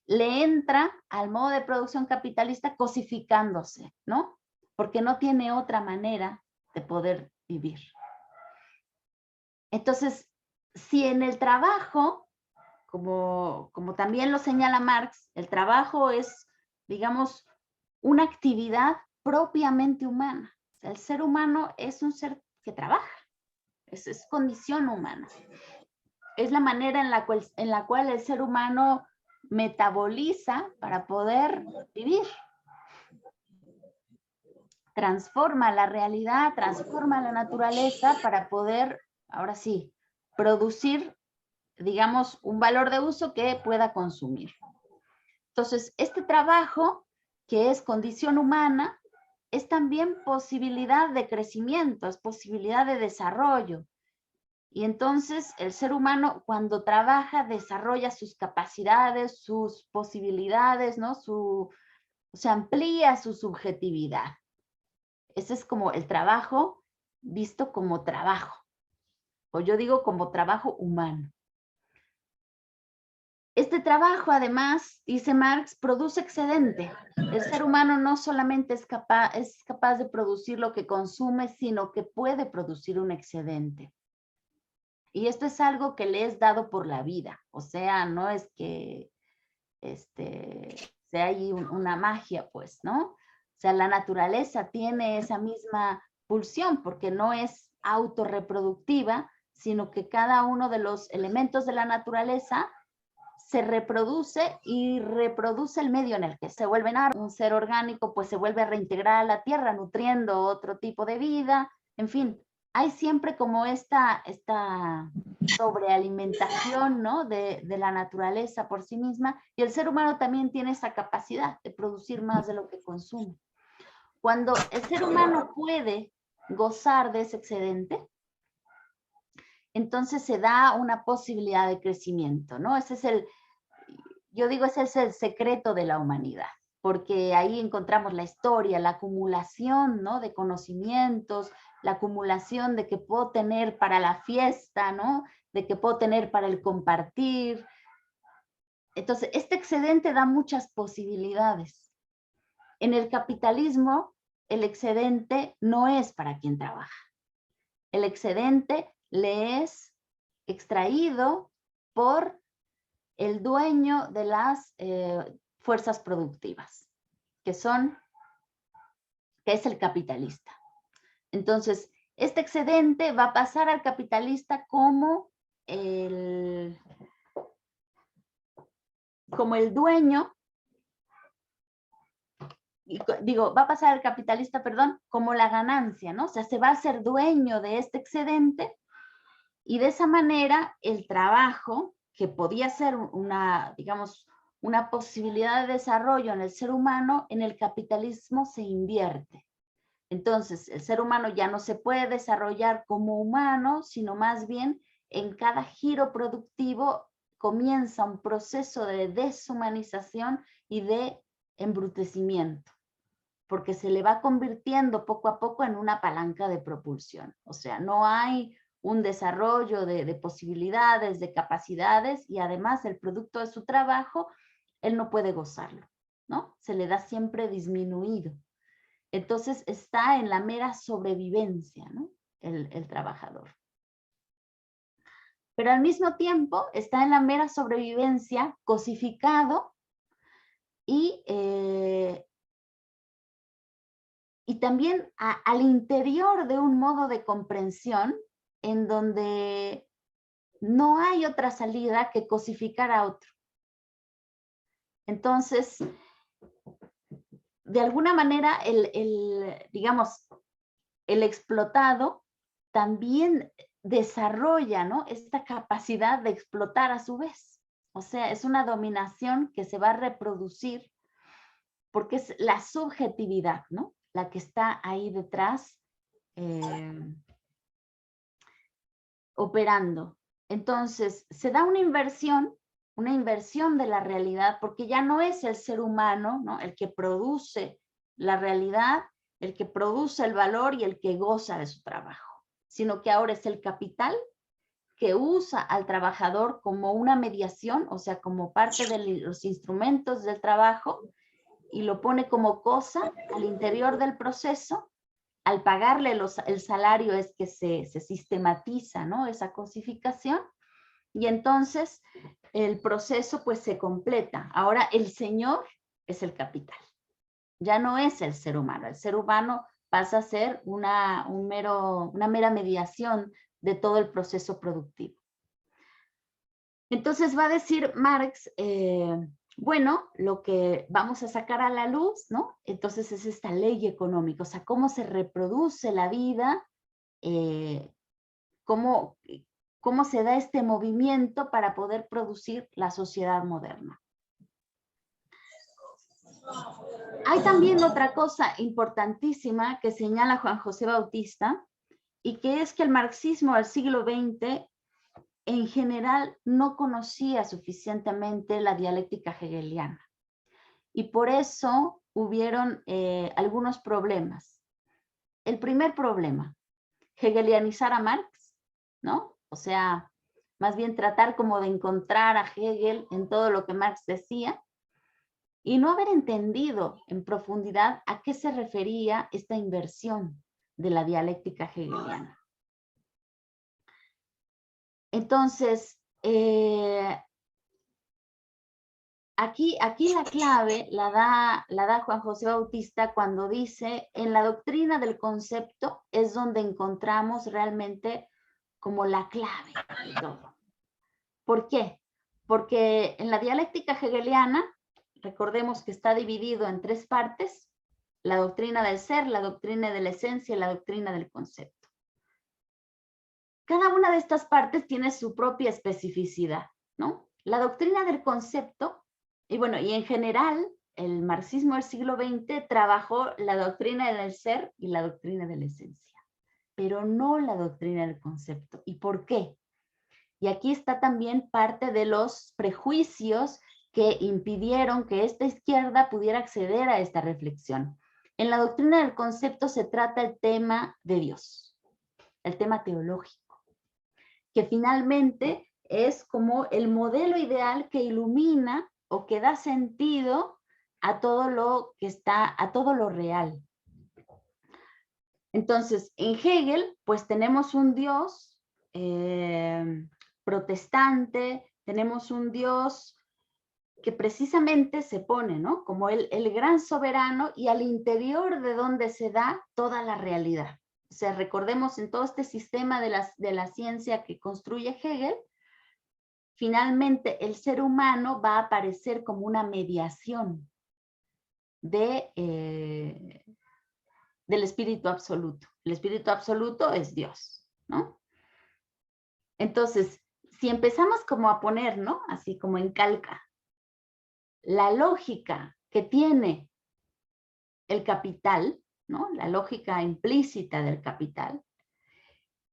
le entra al modo de producción capitalista cosificándose, ¿no? Porque no tiene otra manera de poder vivir. Entonces, si en el trabajo, como también lo señala Marx, el trabajo es, digamos, una actividad propiamente humana. O sea, el ser humano es un ser que trabaja, es condición humana. Es la manera en la cual el ser humano metaboliza para poder vivir. Transforma la realidad, transforma la naturaleza para poder, ahora sí, producir digamos, un valor de uso que pueda consumir. Entonces, este trabajo, que es condición humana, es también posibilidad de crecimiento, es posibilidad de desarrollo. Y entonces el ser humano cuando trabaja desarrolla sus capacidades, sus posibilidades, ¿no? Se amplía su subjetividad. Ese es como el trabajo visto como trabajo, o yo digo como trabajo humano. Este trabajo, además, dice Marx, produce excedente. El ser humano no solamente es capaz de producir lo que consume, sino que puede producir un excedente. Y esto es algo que le es dado por la vida. O sea, no es que sea ahí una magia, pues, ¿no? O sea, la naturaleza tiene esa misma pulsión porque no es autorreproductiva, sino que cada uno de los elementos de la naturaleza se reproduce y reproduce el medio en el que se vuelven. Un ser orgánico pues se vuelve a reintegrar a la tierra, nutriendo otro tipo de vida. En fin, hay siempre como esta sobrealimentación, ¿no? de la naturaleza por sí misma, y el ser humano también tiene esa capacidad de producir más de lo que consume. Cuando el ser humano puede gozar de ese excedente, entonces se da una posibilidad de crecimiento, ¿no? Ese es ese es el secreto de la humanidad, porque ahí encontramos la historia, la acumulación, ¿no? de conocimientos, la acumulación de que puedo tener para la fiesta, ¿no? De que puedo tener para el compartir. Entonces, este excedente da muchas posibilidades. En el capitalismo, el excedente no es para quien trabaja. El excedente le es extraído por el dueño de las fuerzas productivas, que es el capitalista. Entonces, este excedente va a pasar al capitalista como el dueño, va a pasar al capitalista, perdón, como la ganancia, ¿no? O sea, se va a hacer dueño de este excedente y de esa manera el trabajo, que podía ser una posibilidad de desarrollo en el ser humano, en el capitalismo se invierte. Entonces, el ser humano ya no se puede desarrollar como humano, sino más bien en cada giro productivo comienza un proceso de deshumanización y de embrutecimiento, porque se le va convirtiendo poco a poco en una palanca de propulsión. O sea, no hay un desarrollo de posibilidades, de capacidades, y además el producto de su trabajo, él no puede gozarlo, ¿no? Se le da siempre disminuido. Entonces está en la mera sobrevivencia, ¿no? el trabajador. Pero al mismo tiempo está en la mera sobrevivencia cosificado y también al interior de un modo de comprensión en donde no hay otra salida que cosificar a otro. Entonces, de alguna manera, digamos, el explotado también desarrolla, ¿no? esta capacidad de explotar a su vez. O sea, es una dominación que se va a reproducir porque es la subjetividad, ¿no? La que está ahí detrás operando. Entonces, se da una inversión de la realidad, porque ya no es el ser humano, ¿no? el que produce la realidad, el que produce el valor y el que goza de su trabajo, sino que ahora es el capital que usa al trabajador como una mediación, o sea, como parte de los instrumentos del trabajo, y lo pone como cosa al interior del proceso. Al pagarle el salario es que se sistematiza, ¿no? esa cosificación, y entonces el proceso pues se completa. Ahora el señor es el capital, ya no es el ser humano. El ser humano pasa a ser una mera mediación de todo el proceso productivo. Entonces va a decir Marx, bueno, lo que vamos a sacar a la luz, ¿no? Entonces es esta ley económica, o sea, cómo se reproduce la vida, cómo cómo se da este movimiento para poder producir la sociedad moderna. Hay también otra cosa importantísima que señala Juan José Bautista, y que es que el marxismo del siglo XX en general no conocía suficientemente la dialéctica hegeliana. Y por eso hubieron algunos problemas. El primer problema, hegelianizar a Marx, ¿no? O sea, más bien tratar como de encontrar a Hegel en todo lo que Marx decía, y no haber entendido en profundidad a qué se refería esta inversión de la dialéctica hegeliana. Entonces, aquí la clave la da Juan José Bautista cuando dice: en la doctrina del concepto es donde encontramos realmente como la clave de todo. ¿Por qué? Porque en la dialéctica hegeliana, recordemos que está dividido en tres partes: la doctrina del ser, la doctrina de la esencia y la doctrina del concepto. Cada una de estas partes tiene su propia especificidad, ¿no? La doctrina del concepto, y bueno, y en general, el marxismo del siglo XX trabajó la doctrina del ser y la doctrina de la esencia, pero no la doctrina del concepto. ¿Y por qué? Y aquí está también parte de los prejuicios que impidieron que esta izquierda pudiera acceder a esta reflexión. En la doctrina del concepto se trata el tema de Dios, el tema teológico, que finalmente es como el modelo ideal que ilumina o que da sentido a todo lo que está, a todo lo real. Entonces, en Hegel, pues tenemos un Dios protestante, tenemos un Dios que precisamente se pone, ¿no? Como el gran soberano, y al interior de donde se da toda la realidad. O sea, recordemos, en todo este sistema de la ciencia que construye Hegel, finalmente el ser humano va a aparecer como una mediación del espíritu absoluto. El espíritu absoluto es Dios, ¿no? Entonces, si empezamos como a poner, ¿no? Así como en calca, la lógica que tiene el capital, ¿no? La lógica implícita del capital.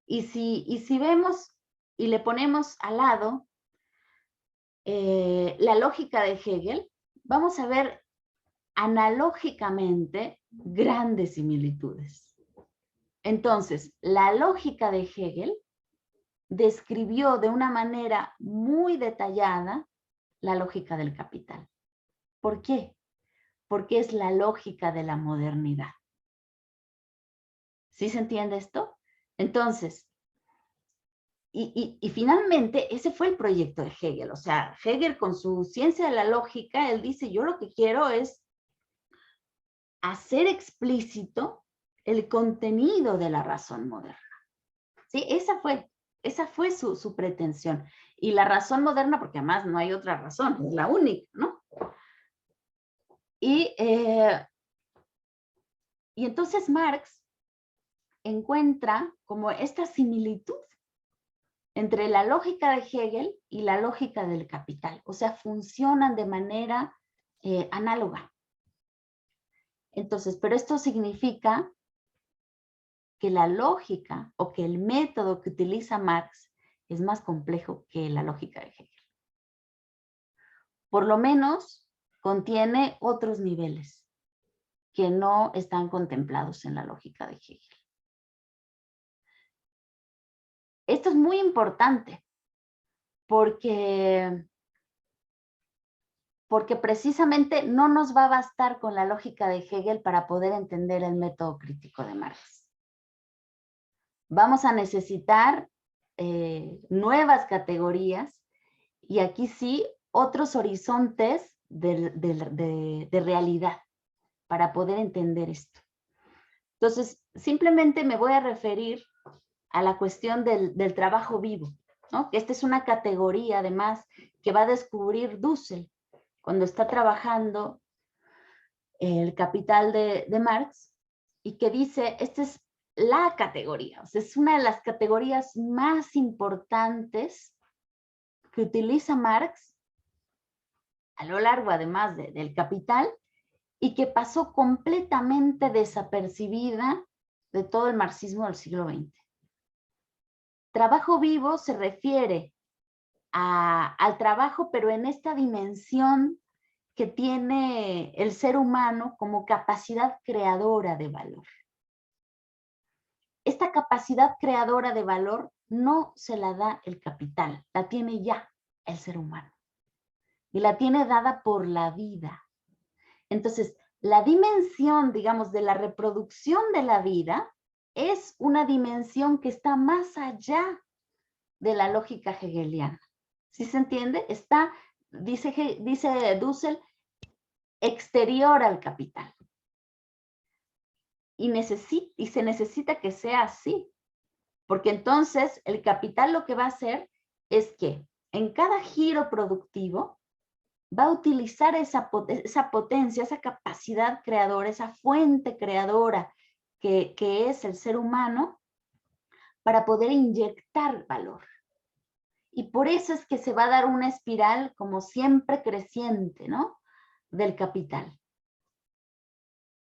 Y si vemos y le ponemos al lado la lógica de Hegel, vamos a ver analógicamente grandes similitudes. Entonces, la lógica de Hegel describió de una manera muy detallada la lógica del capital. ¿Por qué? Porque es la lógica de la modernidad. ¿Sí se entiende esto? Entonces, y finalmente ese fue el proyecto de Hegel. O sea, Hegel con su ciencia de la lógica, él dice: yo lo que quiero es hacer explícito el contenido de la razón moderna. ¿Sí? Esa fue su pretensión. Y la razón moderna, porque además no hay otra razón, es la única, ¿no? Y entonces Marx encuentra como esta similitud entre la lógica de Hegel y la lógica del capital. O sea, funcionan de manera análoga. Entonces, pero esto significa que la lógica o que el método que utiliza Marx es más complejo que la lógica de Hegel. Por lo menos contiene otros niveles que no están contemplados en la lógica de Hegel. Esto es muy importante porque precisamente no nos va a bastar con la lógica de Hegel para poder entender el método crítico de Marx. Vamos a necesitar nuevas categorías, y aquí sí otros horizontes de realidad para poder entender esto. Entonces, simplemente me voy a referir a la cuestión del trabajo vivo, ¿no? Que esta es una categoría, además, que va a descubrir Dussel cuando está trabajando el Capital de Marx, y que dice: este es la categoría, o sea, es una de las categorías más importantes que utiliza Marx a lo largo, además del Capital, y que pasó completamente desapercibida de todo el marxismo del siglo XX. Trabajo vivo se refiere al trabajo, pero en esta dimensión que tiene el ser humano como capacidad creadora de valor. Esta capacidad creadora de valor no se la da el capital, la tiene ya el ser humano. Y la tiene dada por la vida. Entonces, la dimensión, digamos, de la reproducción de la vida es una dimensión que está más allá de la lógica hegeliana. ¿Sí se entiende? Está, dice Dussel, exterior al capital. Y se necesita que sea así. Porque entonces el capital lo que va a hacer es que en cada giro productivo va a utilizar esa potencia, esa capacidad creadora, esa fuente creadora que es el ser humano para poder inyectar valor. Y por eso es que se va a dar una espiral como siempre creciente, ¿no? Del capital.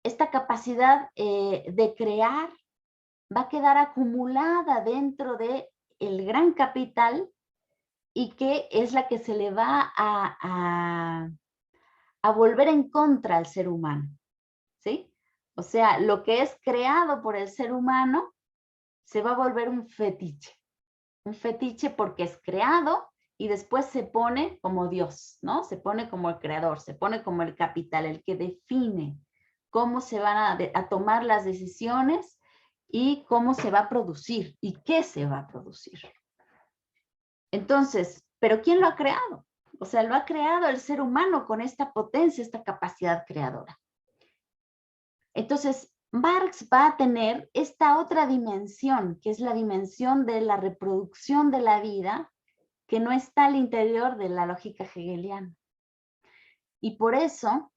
Esta capacidad de crear va a quedar acumulada dentro del gran capital y que es la que se le va a volver en contra al ser humano, ¿sí? O sea, lo que es creado por el ser humano se va a volver un fetiche porque es creado y después se pone como Dios, ¿no? Se pone como el creador, se pone como el capital, el que define cómo se van a tomar las decisiones y cómo se va a producir y qué se va a producir. Entonces, ¿pero quién lo ha creado? O sea, lo ha creado el ser humano con esta potencia, esta capacidad creadora. Entonces, Marx va a tener esta otra dimensión, que es la dimensión de la reproducción de la vida, que no está al interior de la lógica hegeliana. Y por eso,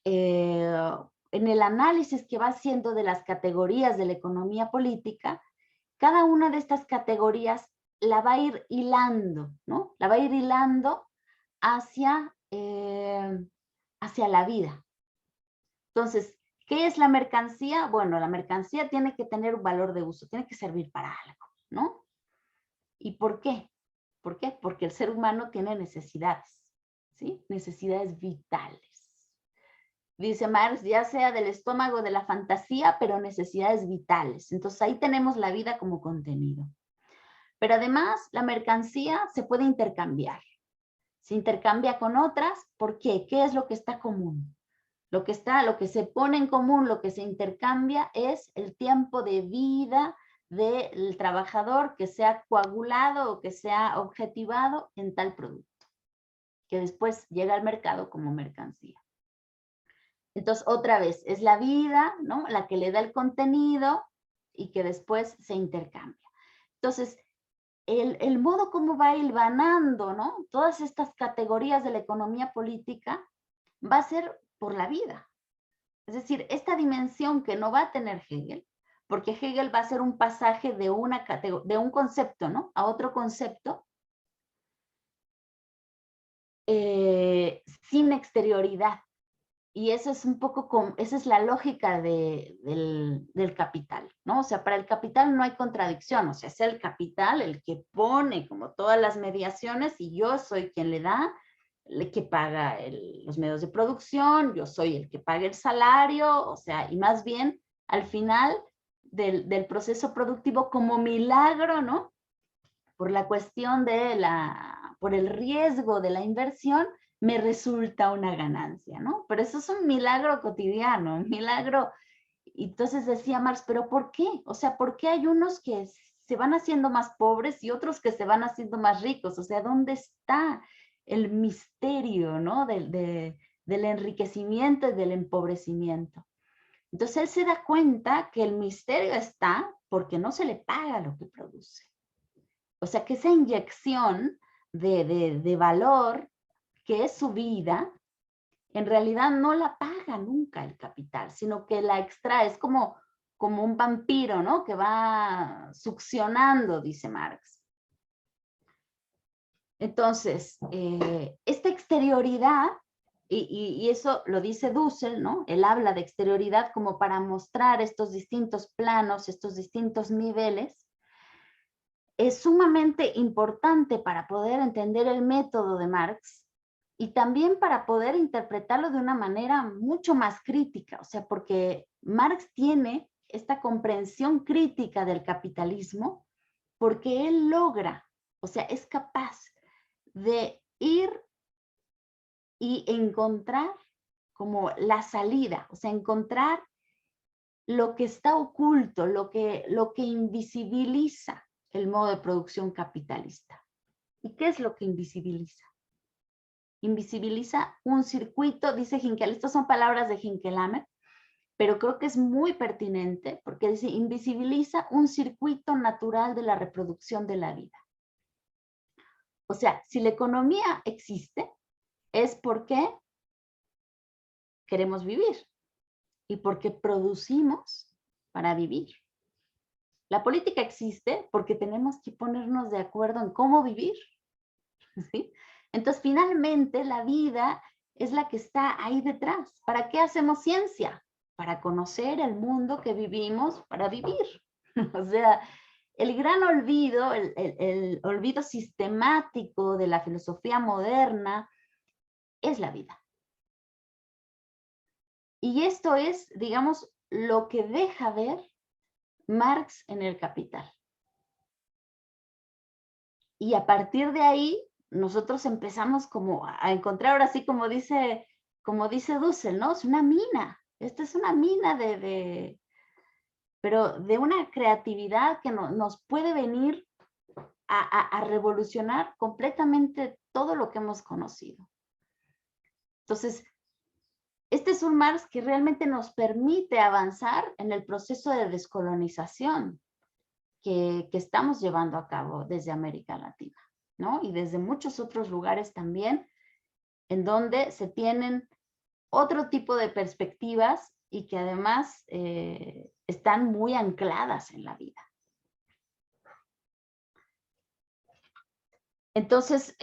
en el análisis que va haciendo de las categorías de la economía política, cada una de estas categorías la va a ir hilando, ¿no? La va a ir hilando hacia la vida. Entonces, ¿qué es la mercancía? Bueno, la mercancía tiene que tener un valor de uso, tiene que servir para algo, ¿no? ¿Y por qué? ¿Por qué? Porque el ser humano tiene necesidades, ¿sí? Necesidades vitales. Dice Marx, ya sea del estómago de la fantasía, pero necesidades vitales. Entonces ahí tenemos la vida como contenido. Pero además la mercancía se puede intercambiar. Se intercambia con otras, ¿por qué? ¿Qué es lo que está común? Lo que se pone en común, lo que se intercambia es el tiempo de vida del trabajador que sea coagulado o que sea objetivado en tal producto, que después llega al mercado como mercancía. Entonces, otra vez, es la vida, ¿no? La que le da el contenido y que después se intercambia. Entonces, el modo como va hilvanando, ¿no? Todas estas categorías de la economía política va a ser por la vida. Es decir, esta dimensión que no va a tener Hegel, porque Hegel va a hacer un pasaje de un concepto, ¿no? A otro concepto, sin exterioridad. Y eso es un poco, esa es la lógica del capital, ¿no? O sea, para el capital no hay contradicción, o sea, es el capital el que pone como todas las mediaciones y yo soy quien le da, el que paga los medios de producción, yo soy el que paga el salario, o sea, y más bien al final del proceso productivo como milagro, ¿no? Por la cuestión por el riesgo de la inversión, me resulta una ganancia, ¿no? Pero eso es un milagro cotidiano, un milagro. Entonces decía Marx, ¿pero por qué? O sea, ¿por qué hay unos que se van haciendo más pobres y otros que se van haciendo más ricos? O sea, ¿dónde está el misterio, ¿no? Del enriquecimiento y del empobrecimiento? Entonces él se da cuenta que el misterio está porque no se le paga lo que produce. O sea, que esa inyección de valor que es su vida, en realidad no la paga nunca el capital, sino que la extrae. Es como como un vampiro, ¿no? Que va succionando, dice Marx. Entonces, esta exterioridad, y eso lo dice Dussel, ¿no? Él habla de exterioridad como para mostrar estos distintos planos, estos distintos niveles. Es sumamente importante para poder entender el método de Marx y también para poder interpretarlo de una manera mucho más crítica, o sea, porque Marx tiene esta comprensión crítica del capitalismo porque él logra, o sea, es capaz de ir y encontrar como la salida, o sea, encontrar lo que está oculto, lo que invisibiliza el modo de producción capitalista. ¿Y qué es lo que invisibiliza? Invisibiliza un circuito, dice Hinkel, estas son palabras de Hinkelhammer, pero creo que es muy pertinente porque dice, invisibiliza un circuito natural de la reproducción de la vida. O sea, si la economía existe, es porque queremos vivir y porque producimos para vivir. La política existe porque tenemos que ponernos de acuerdo en cómo vivir, ¿sí? Entonces, finalmente, la vida es la que está ahí detrás. ¿Para qué hacemos ciencia? Para conocer el mundo que vivimos, para vivir. O sea, el gran olvido, el olvido sistemático de la filosofía moderna es la vida. Y esto es, digamos, lo que deja ver Marx en El Capital. Y a partir de ahí, nosotros empezamos como a encontrar, ahora sí, como dice Dussel, ¿no? Es una mina. Esta es una mina pero de una creatividad que nos puede venir a revolucionar completamente todo lo que hemos conocido. Entonces, este es un Marx que realmente nos permite avanzar en el proceso de descolonización que estamos llevando a cabo desde América Latina, ¿no? Y desde muchos otros lugares también, en donde se tienen otro tipo de perspectivas y que además están muy ancladas en la vida. Entonces,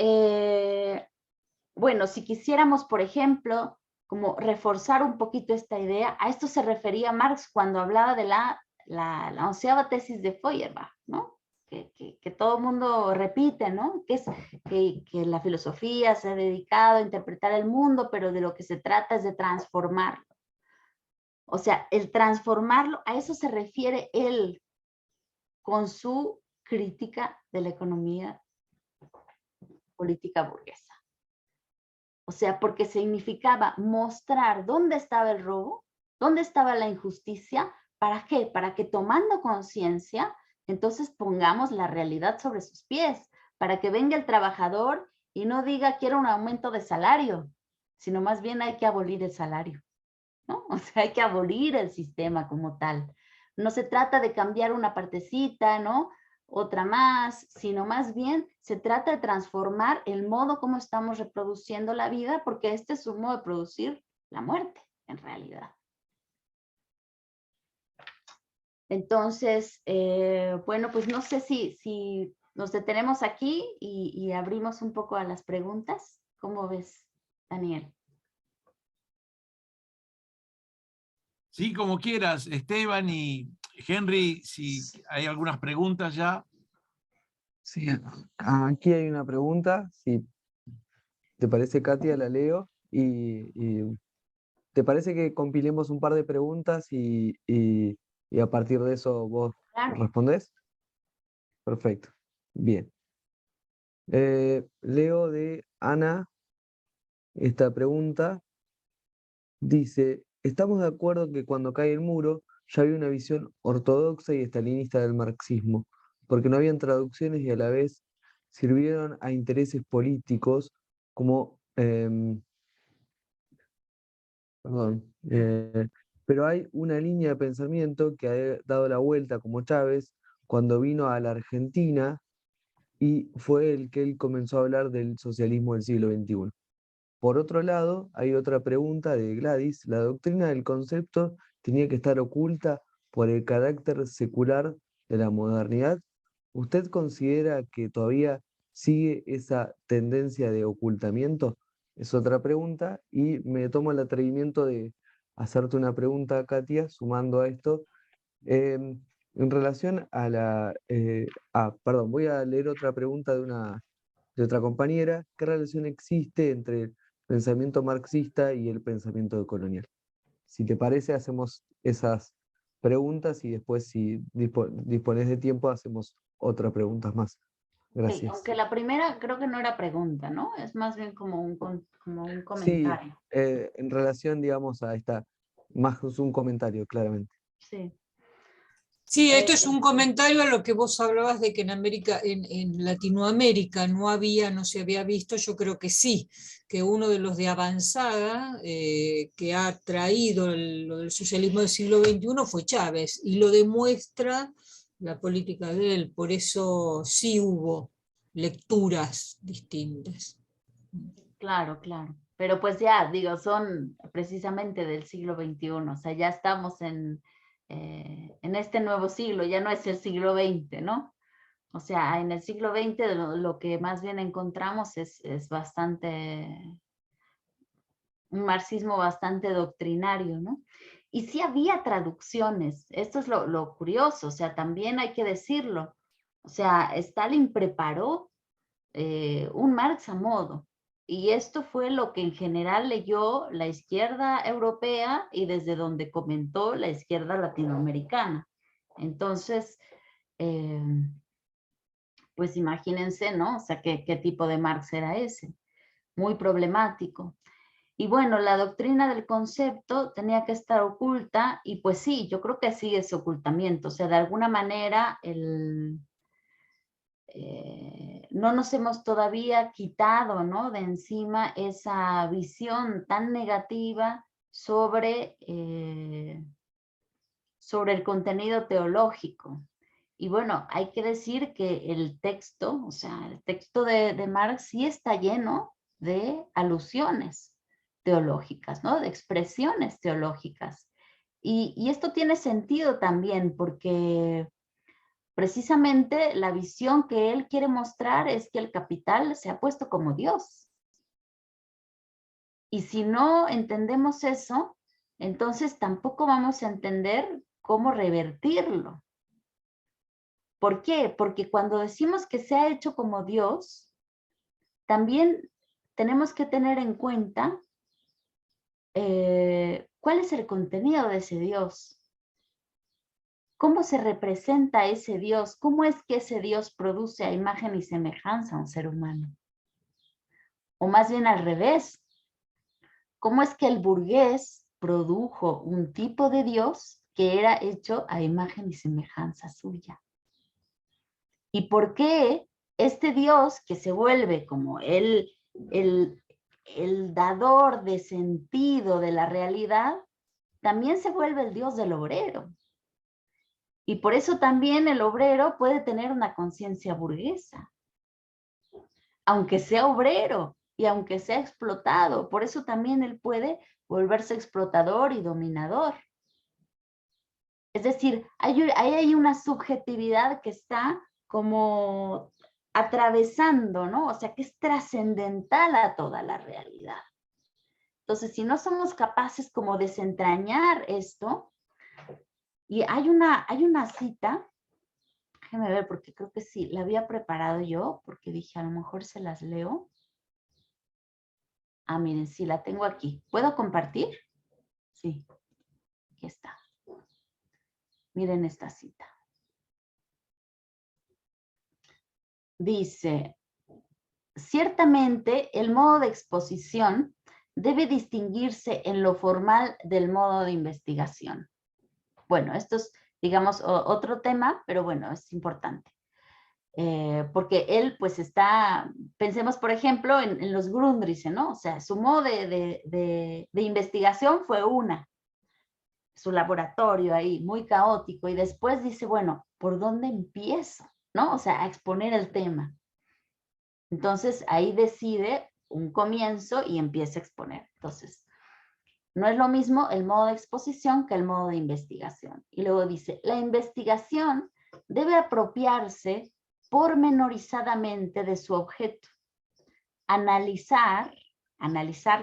bueno, si quisiéramos, por ejemplo, como reforzar un poquito esta idea, a esto se refería Marx cuando hablaba de la 11ª tesis de Feuerbach, ¿no? Que todo el mundo repite, ¿no? Que es que la filosofía se ha dedicado a interpretar el mundo, pero de lo que se trata es de transformarlo. O sea, el transformarlo, a eso se refiere él con su crítica de la economía política burguesa. O sea, porque significaba mostrar dónde estaba el robo, dónde estaba la injusticia. ¿Para qué? Para que tomando conciencia, entonces pongamos la realidad sobre sus pies, para que venga el trabajador y no diga quiero un aumento de salario, sino más bien hay que abolir el salario, ¿no? O sea, hay que abolir el sistema como tal. No se trata de cambiar una partecita, ¿no? Otra más, sino más bien se trata de transformar el modo como estamos reproduciendo la vida, porque este es un modo de producir la muerte, en realidad. Entonces, bueno, pues no sé si nos detenemos aquí y abrimos un poco a las preguntas. ¿Cómo ves, Daniel? Sí, como quieras, Esteban y Henry, si hay algunas preguntas ya. Sí, aquí hay una pregunta, si te parece, Katia, la leo, y ¿te parece que compilemos un par de preguntas y a partir de eso vos Claro. respondés? Perfecto, bien. Leo de Ana esta pregunta. Dice, ¿estamos de acuerdo que cuando cae el muro ya había una visión ortodoxa y estalinista del marxismo? Porque no habían traducciones y a la vez sirvieron a intereses políticos como... perdón, pero hay una línea de pensamiento que ha dado la vuelta como Chávez cuando vino a la Argentina y fue el que él comenzó a hablar del socialismo del siglo XXI. Por otro lado, hay otra pregunta de Gladys. ¿La doctrina del concepto tenía que estar oculta por el carácter secular de la modernidad? ¿Usted considera que todavía sigue esa tendencia de ocultamiento? Es otra pregunta, y me tomo el atrevimiento de hacerte una pregunta, Katia, sumando a esto. En relación a perdón, voy a leer otra pregunta de otra compañera. ¿Qué relación existe entre el pensamiento marxista y el pensamiento colonial? Si te parece, hacemos esas preguntas y después, si dispones de tiempo, hacemos otras preguntas más. Sí, Gracias. aunque la primera creo que no era pregunta, ¿no? Es más bien como un Sí, comentario. en relación, digamos, a esta, más que un comentario, claramente. Sí. Sí, esto es un comentario a lo que vos hablabas de que en América, en Latinoamérica no se había visto. Yo creo que sí, que uno de los de avanzada que ha traído lo del socialismo del siglo XXI fue Chávez, y lo demuestra la política de él. Por eso sí hubo lecturas distintas. Claro, claro. Pero pues ya, digo, son precisamente del siglo XXI, o sea, ya estamos en este nuevo siglo, ya no es el siglo XX, ¿no? O sea, en el siglo XX lo que más bien encontramos es bastante, un marxismo bastante doctrinario, ¿no? Y sí había traducciones, esto es lo curioso, o sea, también hay que decirlo. O sea, Stalin preparó un Marx a modo. Y esto fue lo que en general leyó la izquierda europea y desde donde comentó la izquierda latinoamericana. Entonces, pues imagínense, ¿no? O sea, ¿qué tipo de Marx era ese? Muy problemático. Y bueno, la doctrina del concepto tenía que estar oculta, y pues sí, yo creo que sí es ocultamiento. O sea, de alguna manera no nos hemos todavía quitado, ¿no?, de encima esa visión tan negativa sobre el contenido teológico. Y bueno, hay que decir que el texto, o sea, el texto de Marx sí está lleno de alusiones teológicas, ¿no?, de expresiones teológicas. Y esto tiene sentido también porque precisamente la visión que él quiere mostrar es que el capital se ha puesto como Dios. Y si no entendemos eso, entonces tampoco vamos a entender cómo revertirlo. ¿Por qué? Porque cuando decimos que se ha hecho como Dios, también tenemos que tener en cuenta cuál es el contenido de ese Dios. ¿Cómo se representa ese Dios? ¿Cómo es que ese Dios produce a imagen y semejanza a un ser humano? O más bien al revés. ¿Cómo es que el burgués produjo un tipo de Dios que era hecho a imagen y semejanza suya? ¿Y por qué este Dios, que se vuelve como el dador de sentido de la realidad, también se vuelve el Dios del obrero? Y por eso también el obrero puede tener una conciencia burguesa, aunque sea obrero y aunque sea explotado. Por eso también él puede volverse explotador y dominador. Es decir, hay una subjetividad que está como atravesando, ¿no? O sea, que es trascendental a toda la realidad. Entonces, si no somos capaces como de desentrañar esto, y hay una cita, déjeme ver, porque creo que sí, la había preparado yo, porque dije, a lo mejor se las leo. Ah, miren, sí, la tengo aquí. ¿Puedo compartir? Sí, aquí está. Miren esta cita. Dice, ciertamente el modo de exposición debe distinguirse en lo formal del modo de investigación. Bueno, esto es, digamos, otro tema, pero bueno, es importante. Porque él pues pensemos por ejemplo en los Grundrisse, ¿no? O sea, su modo de investigación fue su laboratorio ahí, muy caótico, y después dice, bueno, ¿por dónde empiezo? ¿No? O sea, a exponer el tema. Entonces ahí decide un comienzo y empieza a exponer. Entonces, No es lo mismo el modo de exposición que el modo de investigación. Y luego dice, la investigación debe apropiarse pormenorizadamente de su objeto. Analizar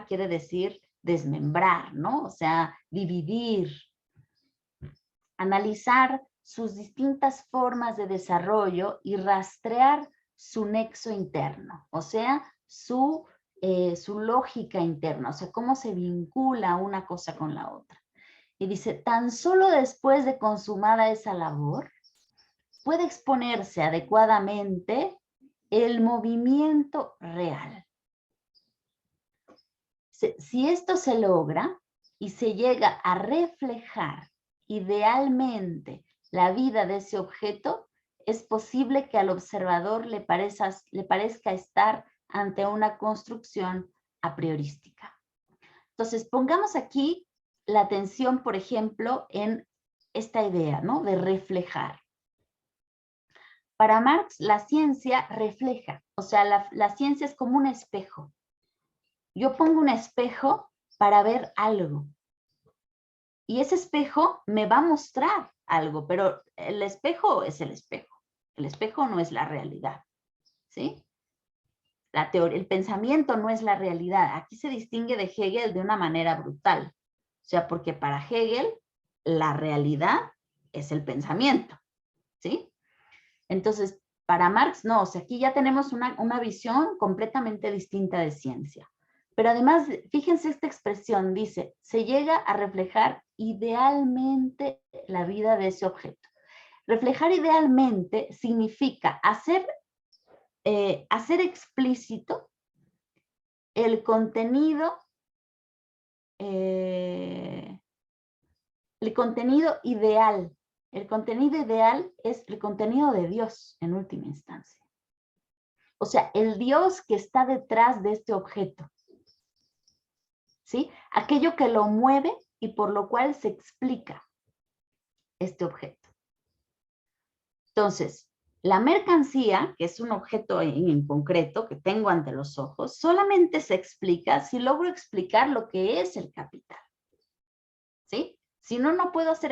quiere decir desmembrar, ¿no? O sea, dividir. Analizar sus distintas formas de desarrollo y rastrear su nexo interno, o sea, su lógica interna, o sea, cómo se vincula una cosa con la otra. Y dice, tan solo después de consumada esa labor, puede exponerse adecuadamente el movimiento real. Si esto se logra y se llega a reflejar idealmente la vida de ese objeto, es posible que al observador le parezca estar ante una construcción a priorística. Entonces, pongamos aquí la atención, por ejemplo, en esta idea, ¿no? De reflejar. Para Marx, la ciencia refleja, o sea, la ciencia es como un espejo. Yo pongo un espejo para ver algo. Y ese espejo me va a mostrar algo, pero el espejo es el espejo. El espejo no es la realidad, ¿sí? La teoría, el pensamiento no es la realidad. Aquí se distingue de Hegel de una manera brutal. O sea, porque para Hegel la realidad es el pensamiento, ¿sí? Entonces, para Marx no, o sea, aquí ya tenemos una visión completamente distinta de ciencia. Pero además, fíjense esta expresión, dice, se llega a reflejar idealmente la vida de ese objeto. Reflejar idealmente significa hacer explícito el contenido ideal. El contenido ideal es el contenido de Dios en última instancia. O sea, el Dios que está detrás de este objeto. ¿Sí? Aquello que lo mueve y por lo cual se explica este objeto. Entonces, la mercancía, que es un objeto en concreto que tengo ante los ojos, solamente se explica si logro explicar lo que es el capital. ¿Sí? Si no, no puedo hacer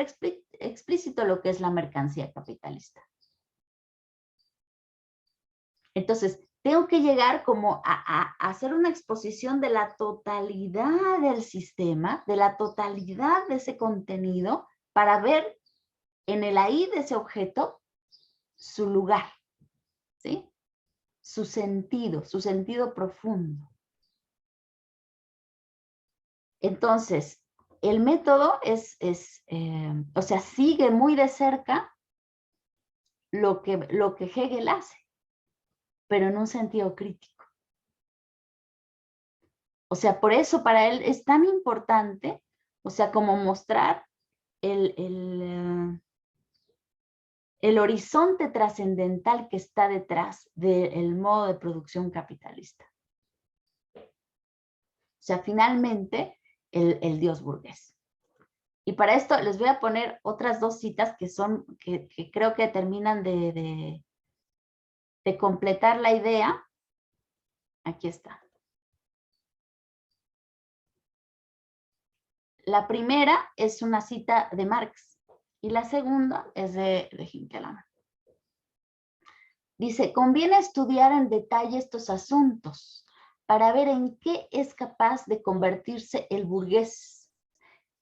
explícito lo que es la mercancía capitalista. Entonces, tengo que llegar como a hacer una exposición de la totalidad del sistema, de la totalidad de ese contenido, para ver en el ahí de ese objeto su lugar, ¿sí? Su sentido profundo. Entonces, el método o sea, sigue muy de cerca lo que Hegel hace, pero en un sentido crítico. O sea, por eso para él es tan importante, o sea, como mostrar el horizonte trascendental que está detrás del modo de producción capitalista. O sea, finalmente, el Dios burgués. Y para esto les voy a poner otras dos citas que creo que terminan de completar la idea. Aquí está. La primera es una cita de Marx y la segunda es de Hinkelhammer. Dice, conviene estudiar en detalle estos asuntos para ver en qué es capaz de convertirse el burgués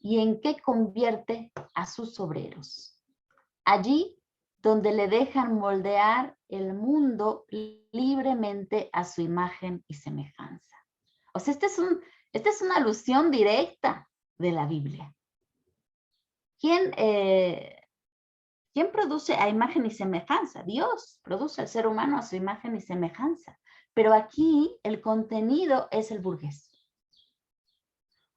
y en qué convierte a sus obreros. Allí donde le dejan moldear el mundo libremente a su imagen y semejanza. O sea, esta es una alusión directa de la Biblia. ¿Quién produce a imagen y semejanza? Dios produce al ser humano a su imagen y semejanza. Pero aquí el contenido es el burgués.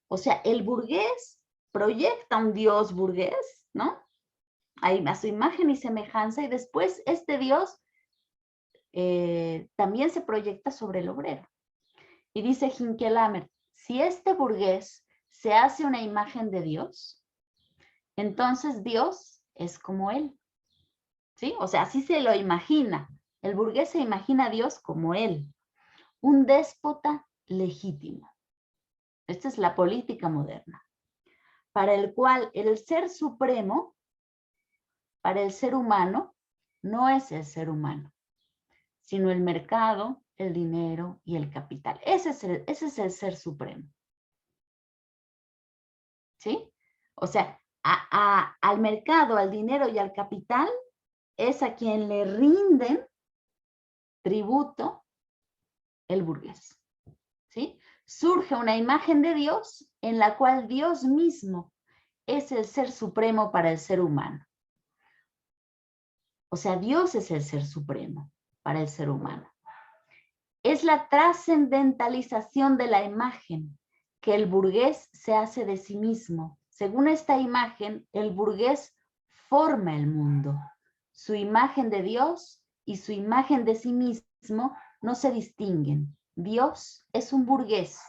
O sea, el burgués proyecta un Dios burgués, ¿no? A su imagen y semejanza, y después este Dios también se proyecta sobre el obrero. Y dice Hinkelhammer, si este burgués se hace una imagen de Dios, entonces Dios es como él. ¿Sí? O sea, así se lo imagina. El burgués se imagina a Dios como él, un déspota legítimo. Esta es la política moderna. para el cual el ser supremo, para el ser humano, no es el ser humano, sino el mercado, el dinero y el capital. Ese es el ser supremo. ¿Sí? O sea, al mercado, al dinero y al capital es a quien le rinden tributo el burgués. ¿Sí? Surge una imagen de Dios en la cual Dios mismo es el ser supremo para el ser humano. O sea, Dios es el ser supremo para el ser humano. Es la trascendentalización de la imagen que el burgués se hace de sí mismo. Según esta imagen, el burgués forma el mundo. Su imagen de Dios y su imagen de sí mismo no se distinguen. Dios es un burgués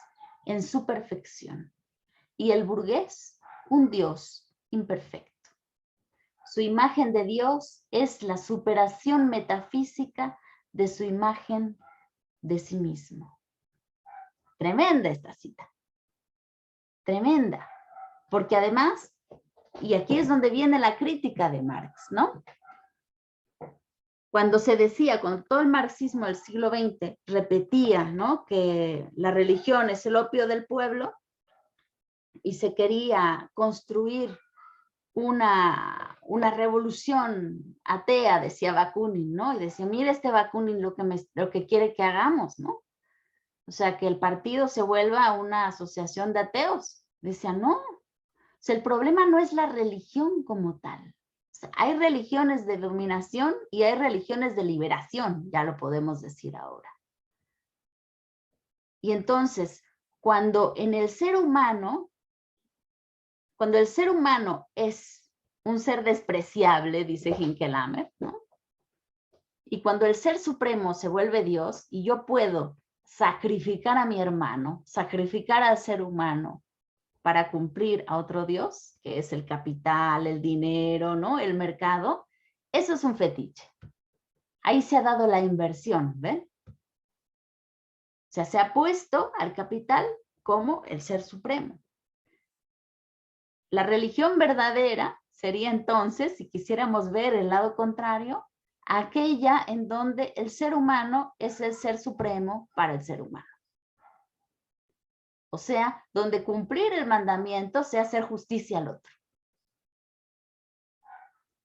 en su perfección y el burgués un Dios imperfecto. Su imagen de Dios es la superación metafísica de su imagen de sí mismo. Tremenda esta cita. Tremenda. Porque además, y aquí es donde viene la crítica de Marx, ¿no? Cuando se decía, cuando todo el marxismo del siglo XX repetía, ¿no?, que la religión es el opio del pueblo y se quería construir una revolución atea, decía Bakunin, ¿no? Y decía, mire este Bakunin lo que quiere que hagamos, ¿no? O sea, que el partido se vuelva una asociación de ateos. Decía, no. O sea, el problema no es la religión como tal. O sea, hay religiones de dominación y hay religiones de liberación, ya lo podemos decir ahora. Y entonces, cuando el ser humano es un ser despreciable, dice Hinkelhammer, ¿no? Y cuando el ser supremo se vuelve Dios y yo puedo sacrificar a mi hermano, sacrificar al ser humano para cumplir a otro Dios, que es el capital, el dinero, ¿no?, el mercado, eso es un fetiche. Ahí se ha dado la inversión, ¿ven? O sea, se ha puesto al capital como el ser supremo. La religión verdadera sería entonces, si quisiéramos ver el lado contrario, aquella en donde el ser humano es el ser supremo para el ser humano. O sea, donde cumplir el mandamiento sea hacer justicia al otro.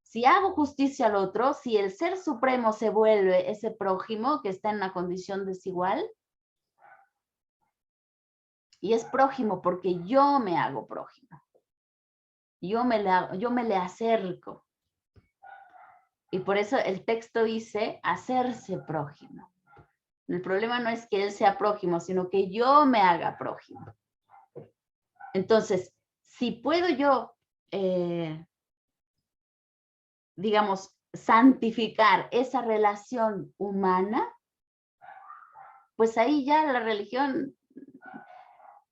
Si hago justicia al otro, si el ser supremo se vuelve ese prójimo que está en una condición desigual, y es prójimo porque yo me hago prójimo. Yo me le acerco. Y por eso el texto dice hacerse prójimo. El problema no es que él sea prójimo, sino que yo me haga prójimo. Entonces, si puedo yo, digamos, santificar esa relación humana, pues ahí ya la religión,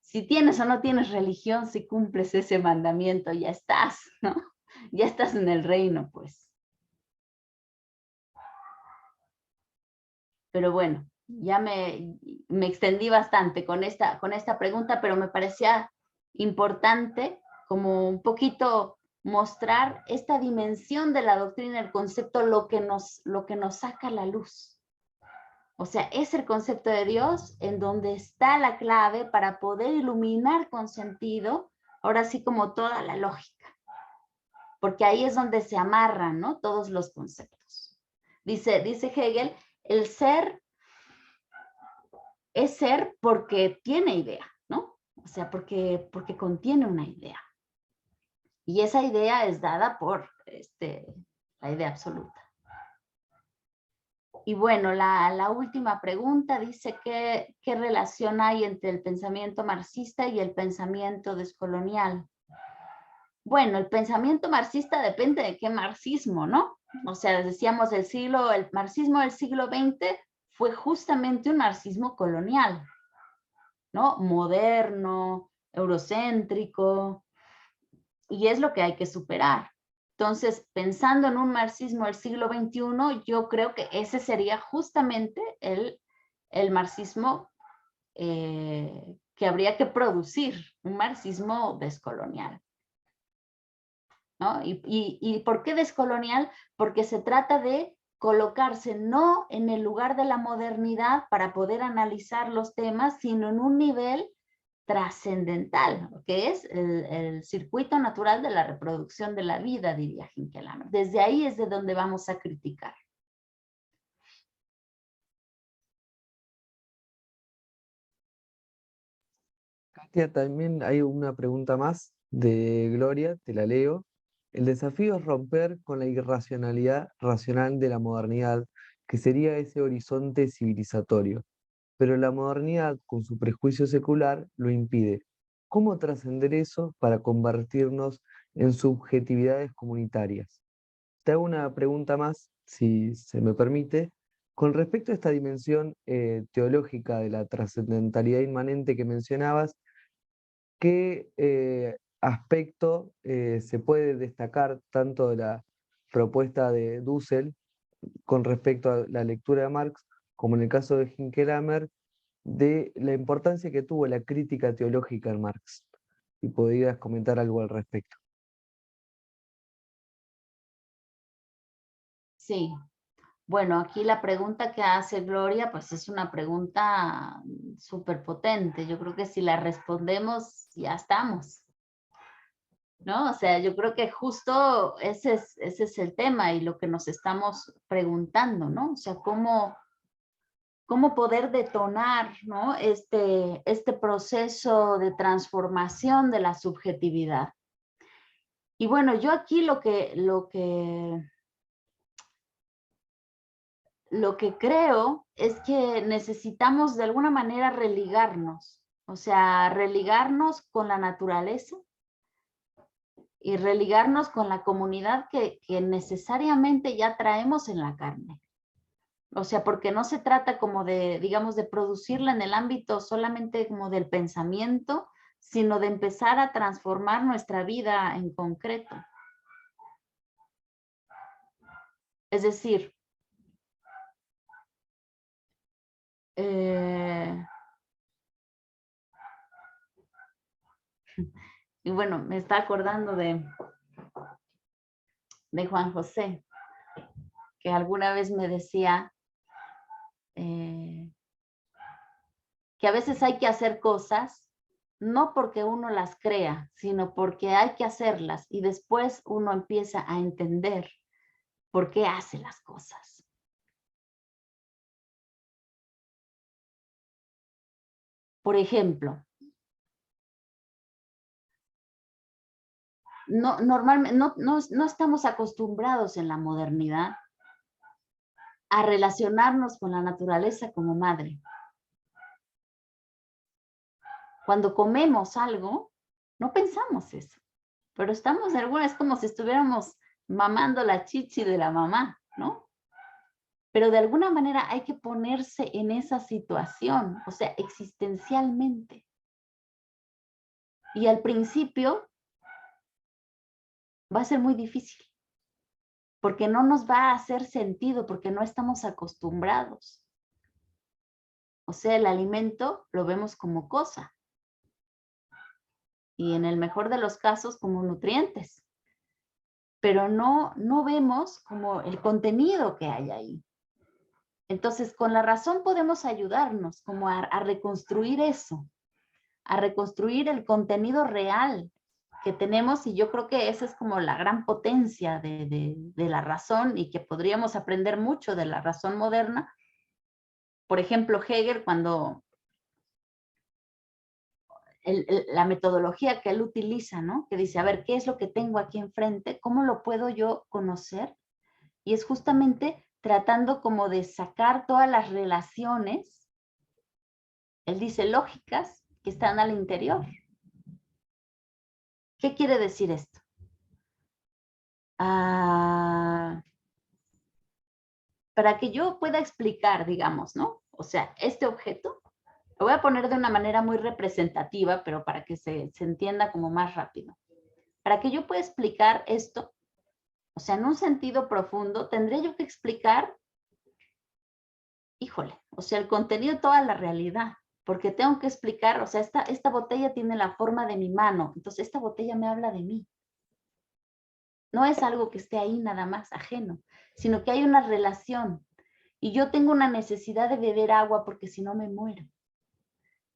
si tienes o no tienes religión, si cumples ese mandamiento, ya estás, ¿no? Ya estás en el reino, pues. Pero bueno, ya me extendí bastante con esta pregunta, pero me parecía importante como un poquito mostrar esta dimensión de la doctrina, el concepto, lo que nos saca a la luz. O sea, es el concepto de Dios en donde está la clave para poder iluminar con sentido, ahora sí como toda la lógica. Porque ahí es donde se amarran, ¿no?, todos los conceptos. Dice Hegel, el ser es ser porque tiene idea, ¿no? O sea, porque contiene una idea. Y esa idea es dada por la idea absoluta. Y bueno, la última pregunta dice ¿qué relación hay entre el pensamiento marxista y el pensamiento descolonial? Bueno, el pensamiento marxista depende de qué marxismo, ¿no? O sea, decíamos el marxismo del siglo XX fue justamente un marxismo colonial, ¿no? Moderno, eurocéntrico, y es lo que hay que superar. Entonces, pensando en un marxismo del siglo XXI, yo creo que ese sería justamente el marxismo que habría que producir, un marxismo descolonial. ¿no? ¿Y por qué descolonial? Porque se trata de colocarse no en el lugar de la modernidad para poder analizar los temas, sino en un nivel trascendental, que es el circuito natural de la reproducción de la vida, diría Hinckelammer. Desde ahí es de donde vamos a criticar. Katia, también hay una pregunta más de Gloria, te la leo. El desafío es romper con la irracionalidad racional de la modernidad, que sería ese horizonte civilizatorio. Pero la modernidad, con su prejuicio secular, lo impide. ¿Cómo trascender eso para convertirnos en subjetividades comunitarias? Te hago una pregunta más, si se me permite. Con respecto a esta dimensión teológica de la trascendentalidad inmanente que mencionabas, ¿qué aspecto se puede destacar tanto de la propuesta de Dussel con respecto a la lectura de Marx, como en el caso de Hinckelammer, de la importancia que tuvo la crítica teológica en Marx? Si podrías comentar algo al respecto. Sí. Bueno, aquí la pregunta que hace Gloria, pues es una pregunta súper potente. Yo creo que si la respondemos, ya estamos, ¿no? O sea, yo creo que justo ese es el tema y lo que nos estamos preguntando, ¿no? O sea, ¿cómo poder detonar, ¿no? este proceso de transformación de la subjetividad? Y bueno, yo aquí lo que creo es que necesitamos de alguna manera religarnos, o sea, religarnos con la naturaleza y religarnos con la comunidad que necesariamente ya traemos en la carne. O sea, porque no se trata como de, digamos, de producirla en el ámbito solamente como del pensamiento, sino de empezar a transformar nuestra vida en concreto. Es decir, y bueno, me está acordando de Juan José, que alguna vez me decía que a veces hay que hacer cosas no porque uno las crea, sino porque hay que hacerlas y después uno empieza a entender por qué hace las cosas. Por ejemplo, normalmente no estamos acostumbrados en la modernidad a relacionarnos con la naturaleza como madre. Cuando comemos algo, no pensamos eso, pero estamos de alguna, es como si estuviéramos mamando la chichi de la mamá, ¿no? Pero de alguna manera hay que ponerse en esa situación, o sea, existencialmente. Y al principio va a ser muy difícil, porque no nos va a hacer sentido, porque no estamos acostumbrados. O sea, el alimento lo vemos como cosa. Y en el mejor de los casos como nutrientes. Pero no vemos como el contenido que hay ahí. Entonces, con la razón podemos ayudarnos como a reconstruir eso, a reconstruir el contenido real que tenemos, y yo creo que esa es como la gran potencia de la razón, y que podríamos aprender mucho de la razón moderna. Por ejemplo, Hegel, cuando la metodología que él utiliza, ¿no? Que dice, a ver, ¿qué es lo que tengo aquí enfrente? ¿Cómo lo puedo yo conocer? Y es justamente tratando como de sacar todas las relaciones, él dice lógicas, que están al interior. ¿Qué quiere decir esto? Para que yo pueda explicar, digamos, ¿no? O sea, este objeto, lo voy a poner de una manera muy representativa, pero para que se entienda como más rápido. Para que yo pueda explicar esto, o sea, en un sentido profundo, tendría yo que explicar, híjole, o sea, el contenido de toda la realidad, porque tengo que explicar, o sea, esta botella tiene la forma de mi mano, entonces esta botella me habla de mí. no es algo que esté ahí nada más ajeno, sino que hay una relación. Y yo tengo una necesidad de beber agua porque si no me muero.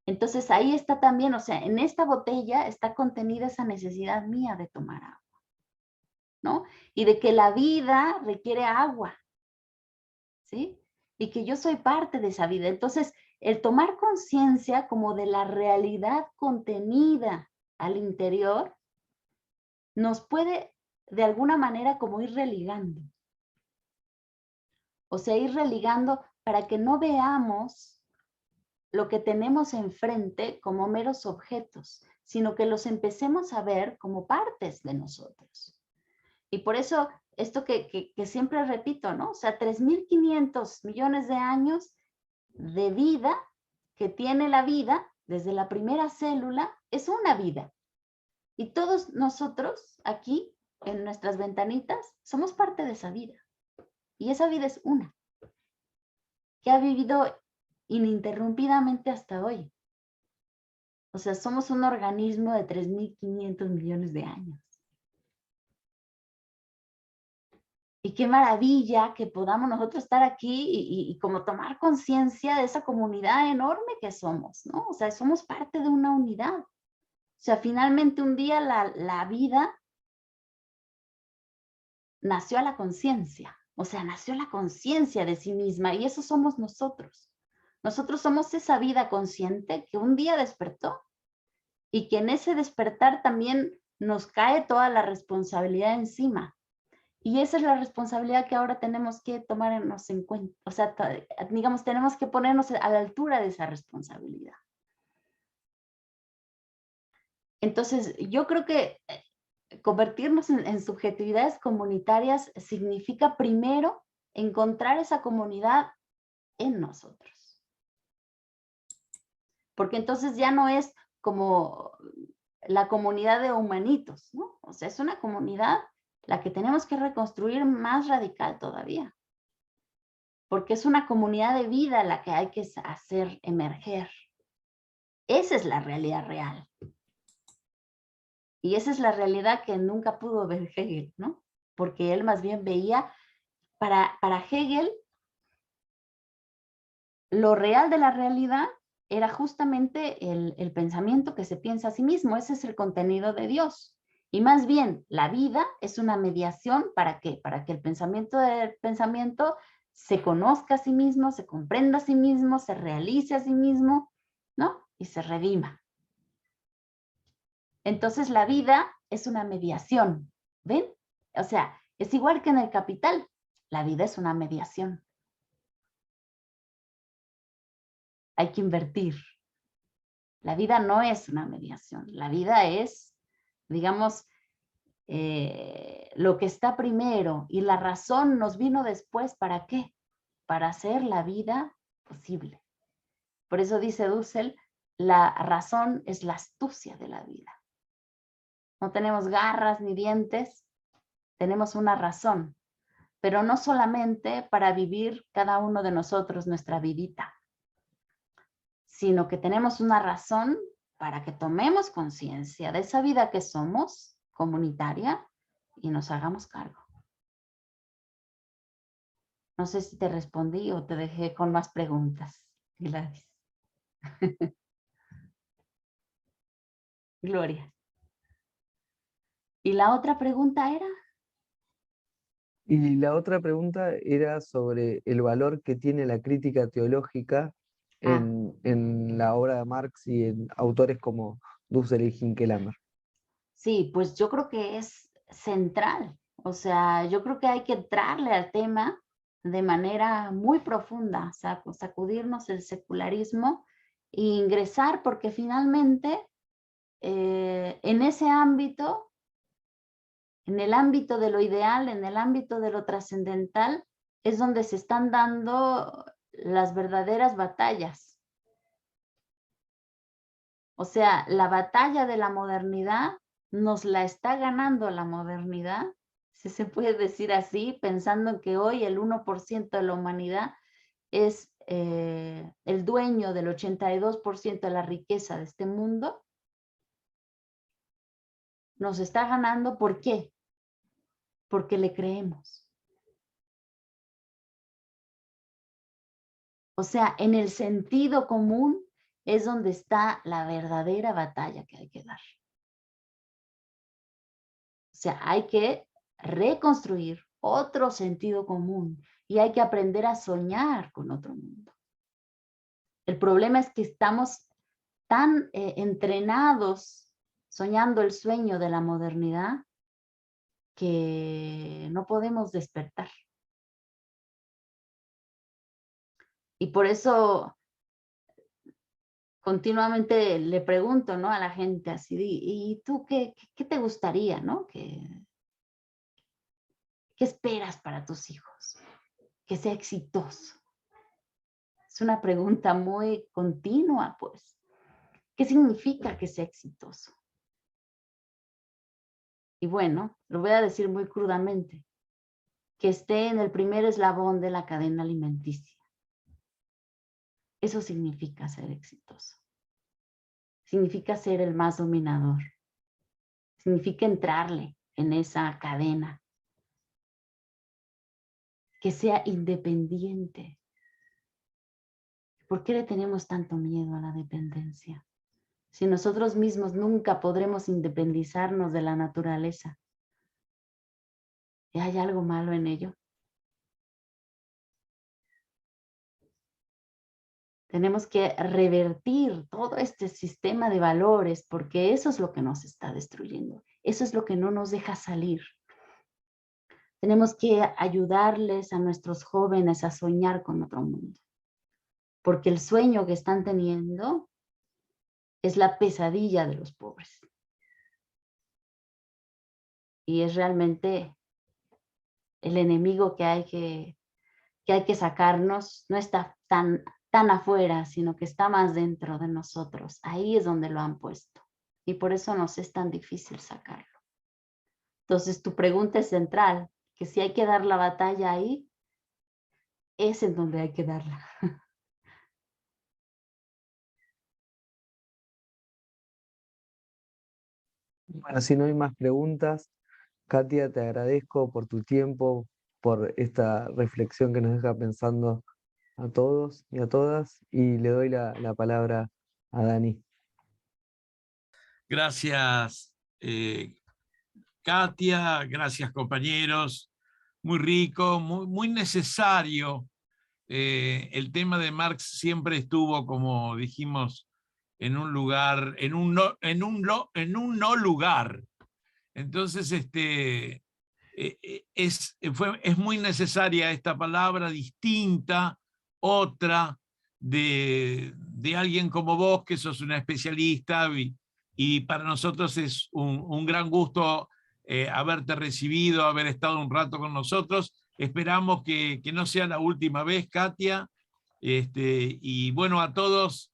Entonces ahí está también, o sea, en esta botella está contenida esa necesidad mía de tomar agua, ¿no? Y de que la vida requiere agua, ¿sí? Y que yo soy parte de esa vida. Entonces, el tomar conciencia como de la realidad contenida al interior nos puede de alguna manera como ir religando. O sea, ir religando para que no veamos lo que tenemos enfrente como meros objetos, sino que los empecemos a ver como partes de nosotros. Y por eso, esto que siempre repito, ¿no? O sea, 3.500 millones de años de vida que tiene la vida, desde la primera célula, es una vida. Y todos nosotros aquí, en nuestras ventanitas, somos parte de esa vida. Y esa vida es una, que ha vivido ininterrumpidamente hasta hoy. O sea, somos un organismo de 3.500 millones de años. Y qué maravilla que podamos nosotros estar aquí y como tomar conciencia de esa comunidad enorme que somos, ¿no? O sea, somos parte de una unidad. O sea, finalmente un día la vida nació a la conciencia. O sea, nació la conciencia de sí misma y eso somos nosotros. Nosotros somos esa vida consciente que un día despertó y que en ese despertar también nos cae toda la responsabilidad encima. Y esa es la responsabilidad que ahora tenemos que tomarnos en cuenta. O sea, digamos, tenemos que ponernos a la altura de esa responsabilidad. Entonces, yo creo que convertirnos en subjetividades comunitarias significa primero encontrar esa comunidad en nosotros. Porque entonces ya no es como la comunidad de humanitos, ¿no? O sea, es una comunidad la que tenemos que reconstruir más radical todavía. Porque es una comunidad de vida la que hay que hacer emerger. Esa es la realidad real. Y esa es la realidad que nunca pudo ver Hegel, ¿no? Porque él más bien veía, para Hegel, lo real de la realidad era justamente el pensamiento que se piensa a sí mismo. Ese es el contenido de Dios. Y más bien, la vida es una mediación ¿para qué? Para que el pensamiento del pensamiento se conozca a sí mismo, se comprenda a sí mismo, se realice a sí mismo, ¿no? Y se redima. Entonces la vida es una mediación, ¿ven? O sea, es igual que en el Capital, la vida es una mediación. Hay que invertir. La vida no es una mediación, la vida es, digamos, lo que está primero y la razón nos vino después, ¿para qué? Para hacer la vida posible. Por eso dice Dussel, la razón es la astucia de la vida. No tenemos garras ni dientes, tenemos una razón, pero no solamente para vivir cada uno de nosotros nuestra vidita, sino que tenemos una razón para que tomemos conciencia de esa vida que somos, comunitaria, y nos hagamos cargo. No sé si te respondí o te dejé con más preguntas, Gladys. Gloria. ¿Y la otra pregunta era? Y la otra pregunta era sobre el valor que tiene la crítica teológica en la obra de Marx y en autores como Dussel y Hinkelhammer. Sí, pues yo creo que es central. O sea, yo creo que hay que entrarle al tema de manera muy profunda, o sea, sacudirnos el secularismo e ingresar, porque finalmente en ese ámbito, en el ámbito de lo ideal, en el ámbito de lo trascendental, es donde se están dando las verdaderas batallas. O sea, la batalla de la modernidad nos la está ganando la modernidad, si se puede decir así, pensando que hoy el 1% de la humanidad es el dueño del 82% de la riqueza de este mundo. Nos está ganando, ¿por qué? porque le creemos. O sea, en el sentido común es donde está la verdadera batalla que hay que dar. O sea, hay que reconstruir otro sentido común y hay que aprender a soñar con otro mundo. El problema es que estamos tan entrenados soñando el sueño de la modernidad que no podemos despertar. Y por eso continuamente le pregunto, ¿no?, a la gente así, ¿y tú qué te gustaría, ¿no? ¿Qué esperas para tus hijos? Que sea exitoso. Es una pregunta muy continua, pues. ¿Qué significa que sea exitoso? Y bueno, lo voy a decir muy crudamente, que esté en el primer eslabón de la cadena alimenticia. Eso significa ser exitoso. Significa ser el más dominador. Significa entrarle en esa cadena. Que sea independiente. ¿Por qué le tenemos tanto miedo a la dependencia? Si nosotros mismos nunca podremos independizarnos de la naturaleza. ¿Y hay algo malo en ello? Tenemos que revertir todo este sistema de valores porque eso es lo que nos está destruyendo. Eso es lo que no nos deja salir. Tenemos que ayudarles a nuestros jóvenes a soñar con otro mundo. Porque el sueño que están teniendo es la pesadilla de los pobres. Y es realmente el enemigo que hay que sacarnos. No está tan afuera, sino que está más dentro de nosotros. Ahí es donde lo han puesto. Y por eso nos es tan difícil sacarlo. Entonces, tu pregunta es central, que si hay que dar la batalla ahí, es en donde hay que darla. Bueno, si no hay más preguntas, Katia, te agradezco por tu tiempo, por esta reflexión que nos deja pensando a todos y a todas, y le doy la palabra a Dani. Gracias, Katia, gracias, compañeros. Muy rico, muy necesario. El tema de Marx siempre estuvo, como dijimos, en un lugar, en un no lugar. Entonces, es muy necesaria esta palabra distinta, otra, de alguien como vos, que sos una especialista, y para nosotros es un gran gusto haberte recibido, haber estado un rato con nosotros. Esperamos que no sea la última vez, Katia. Y bueno, a todos,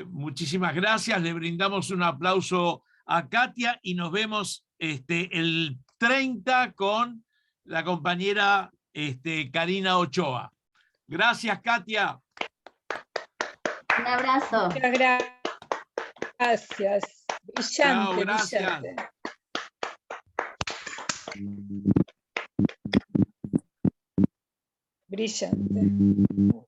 muchísimas gracias. Le brindamos un aplauso a Katia y nos vemos el 30 con la compañera Karina Ochoa. Gracias, Katia. Un abrazo. Muchas gracias. Brillante, Chao, gracias. brillante. Brillante.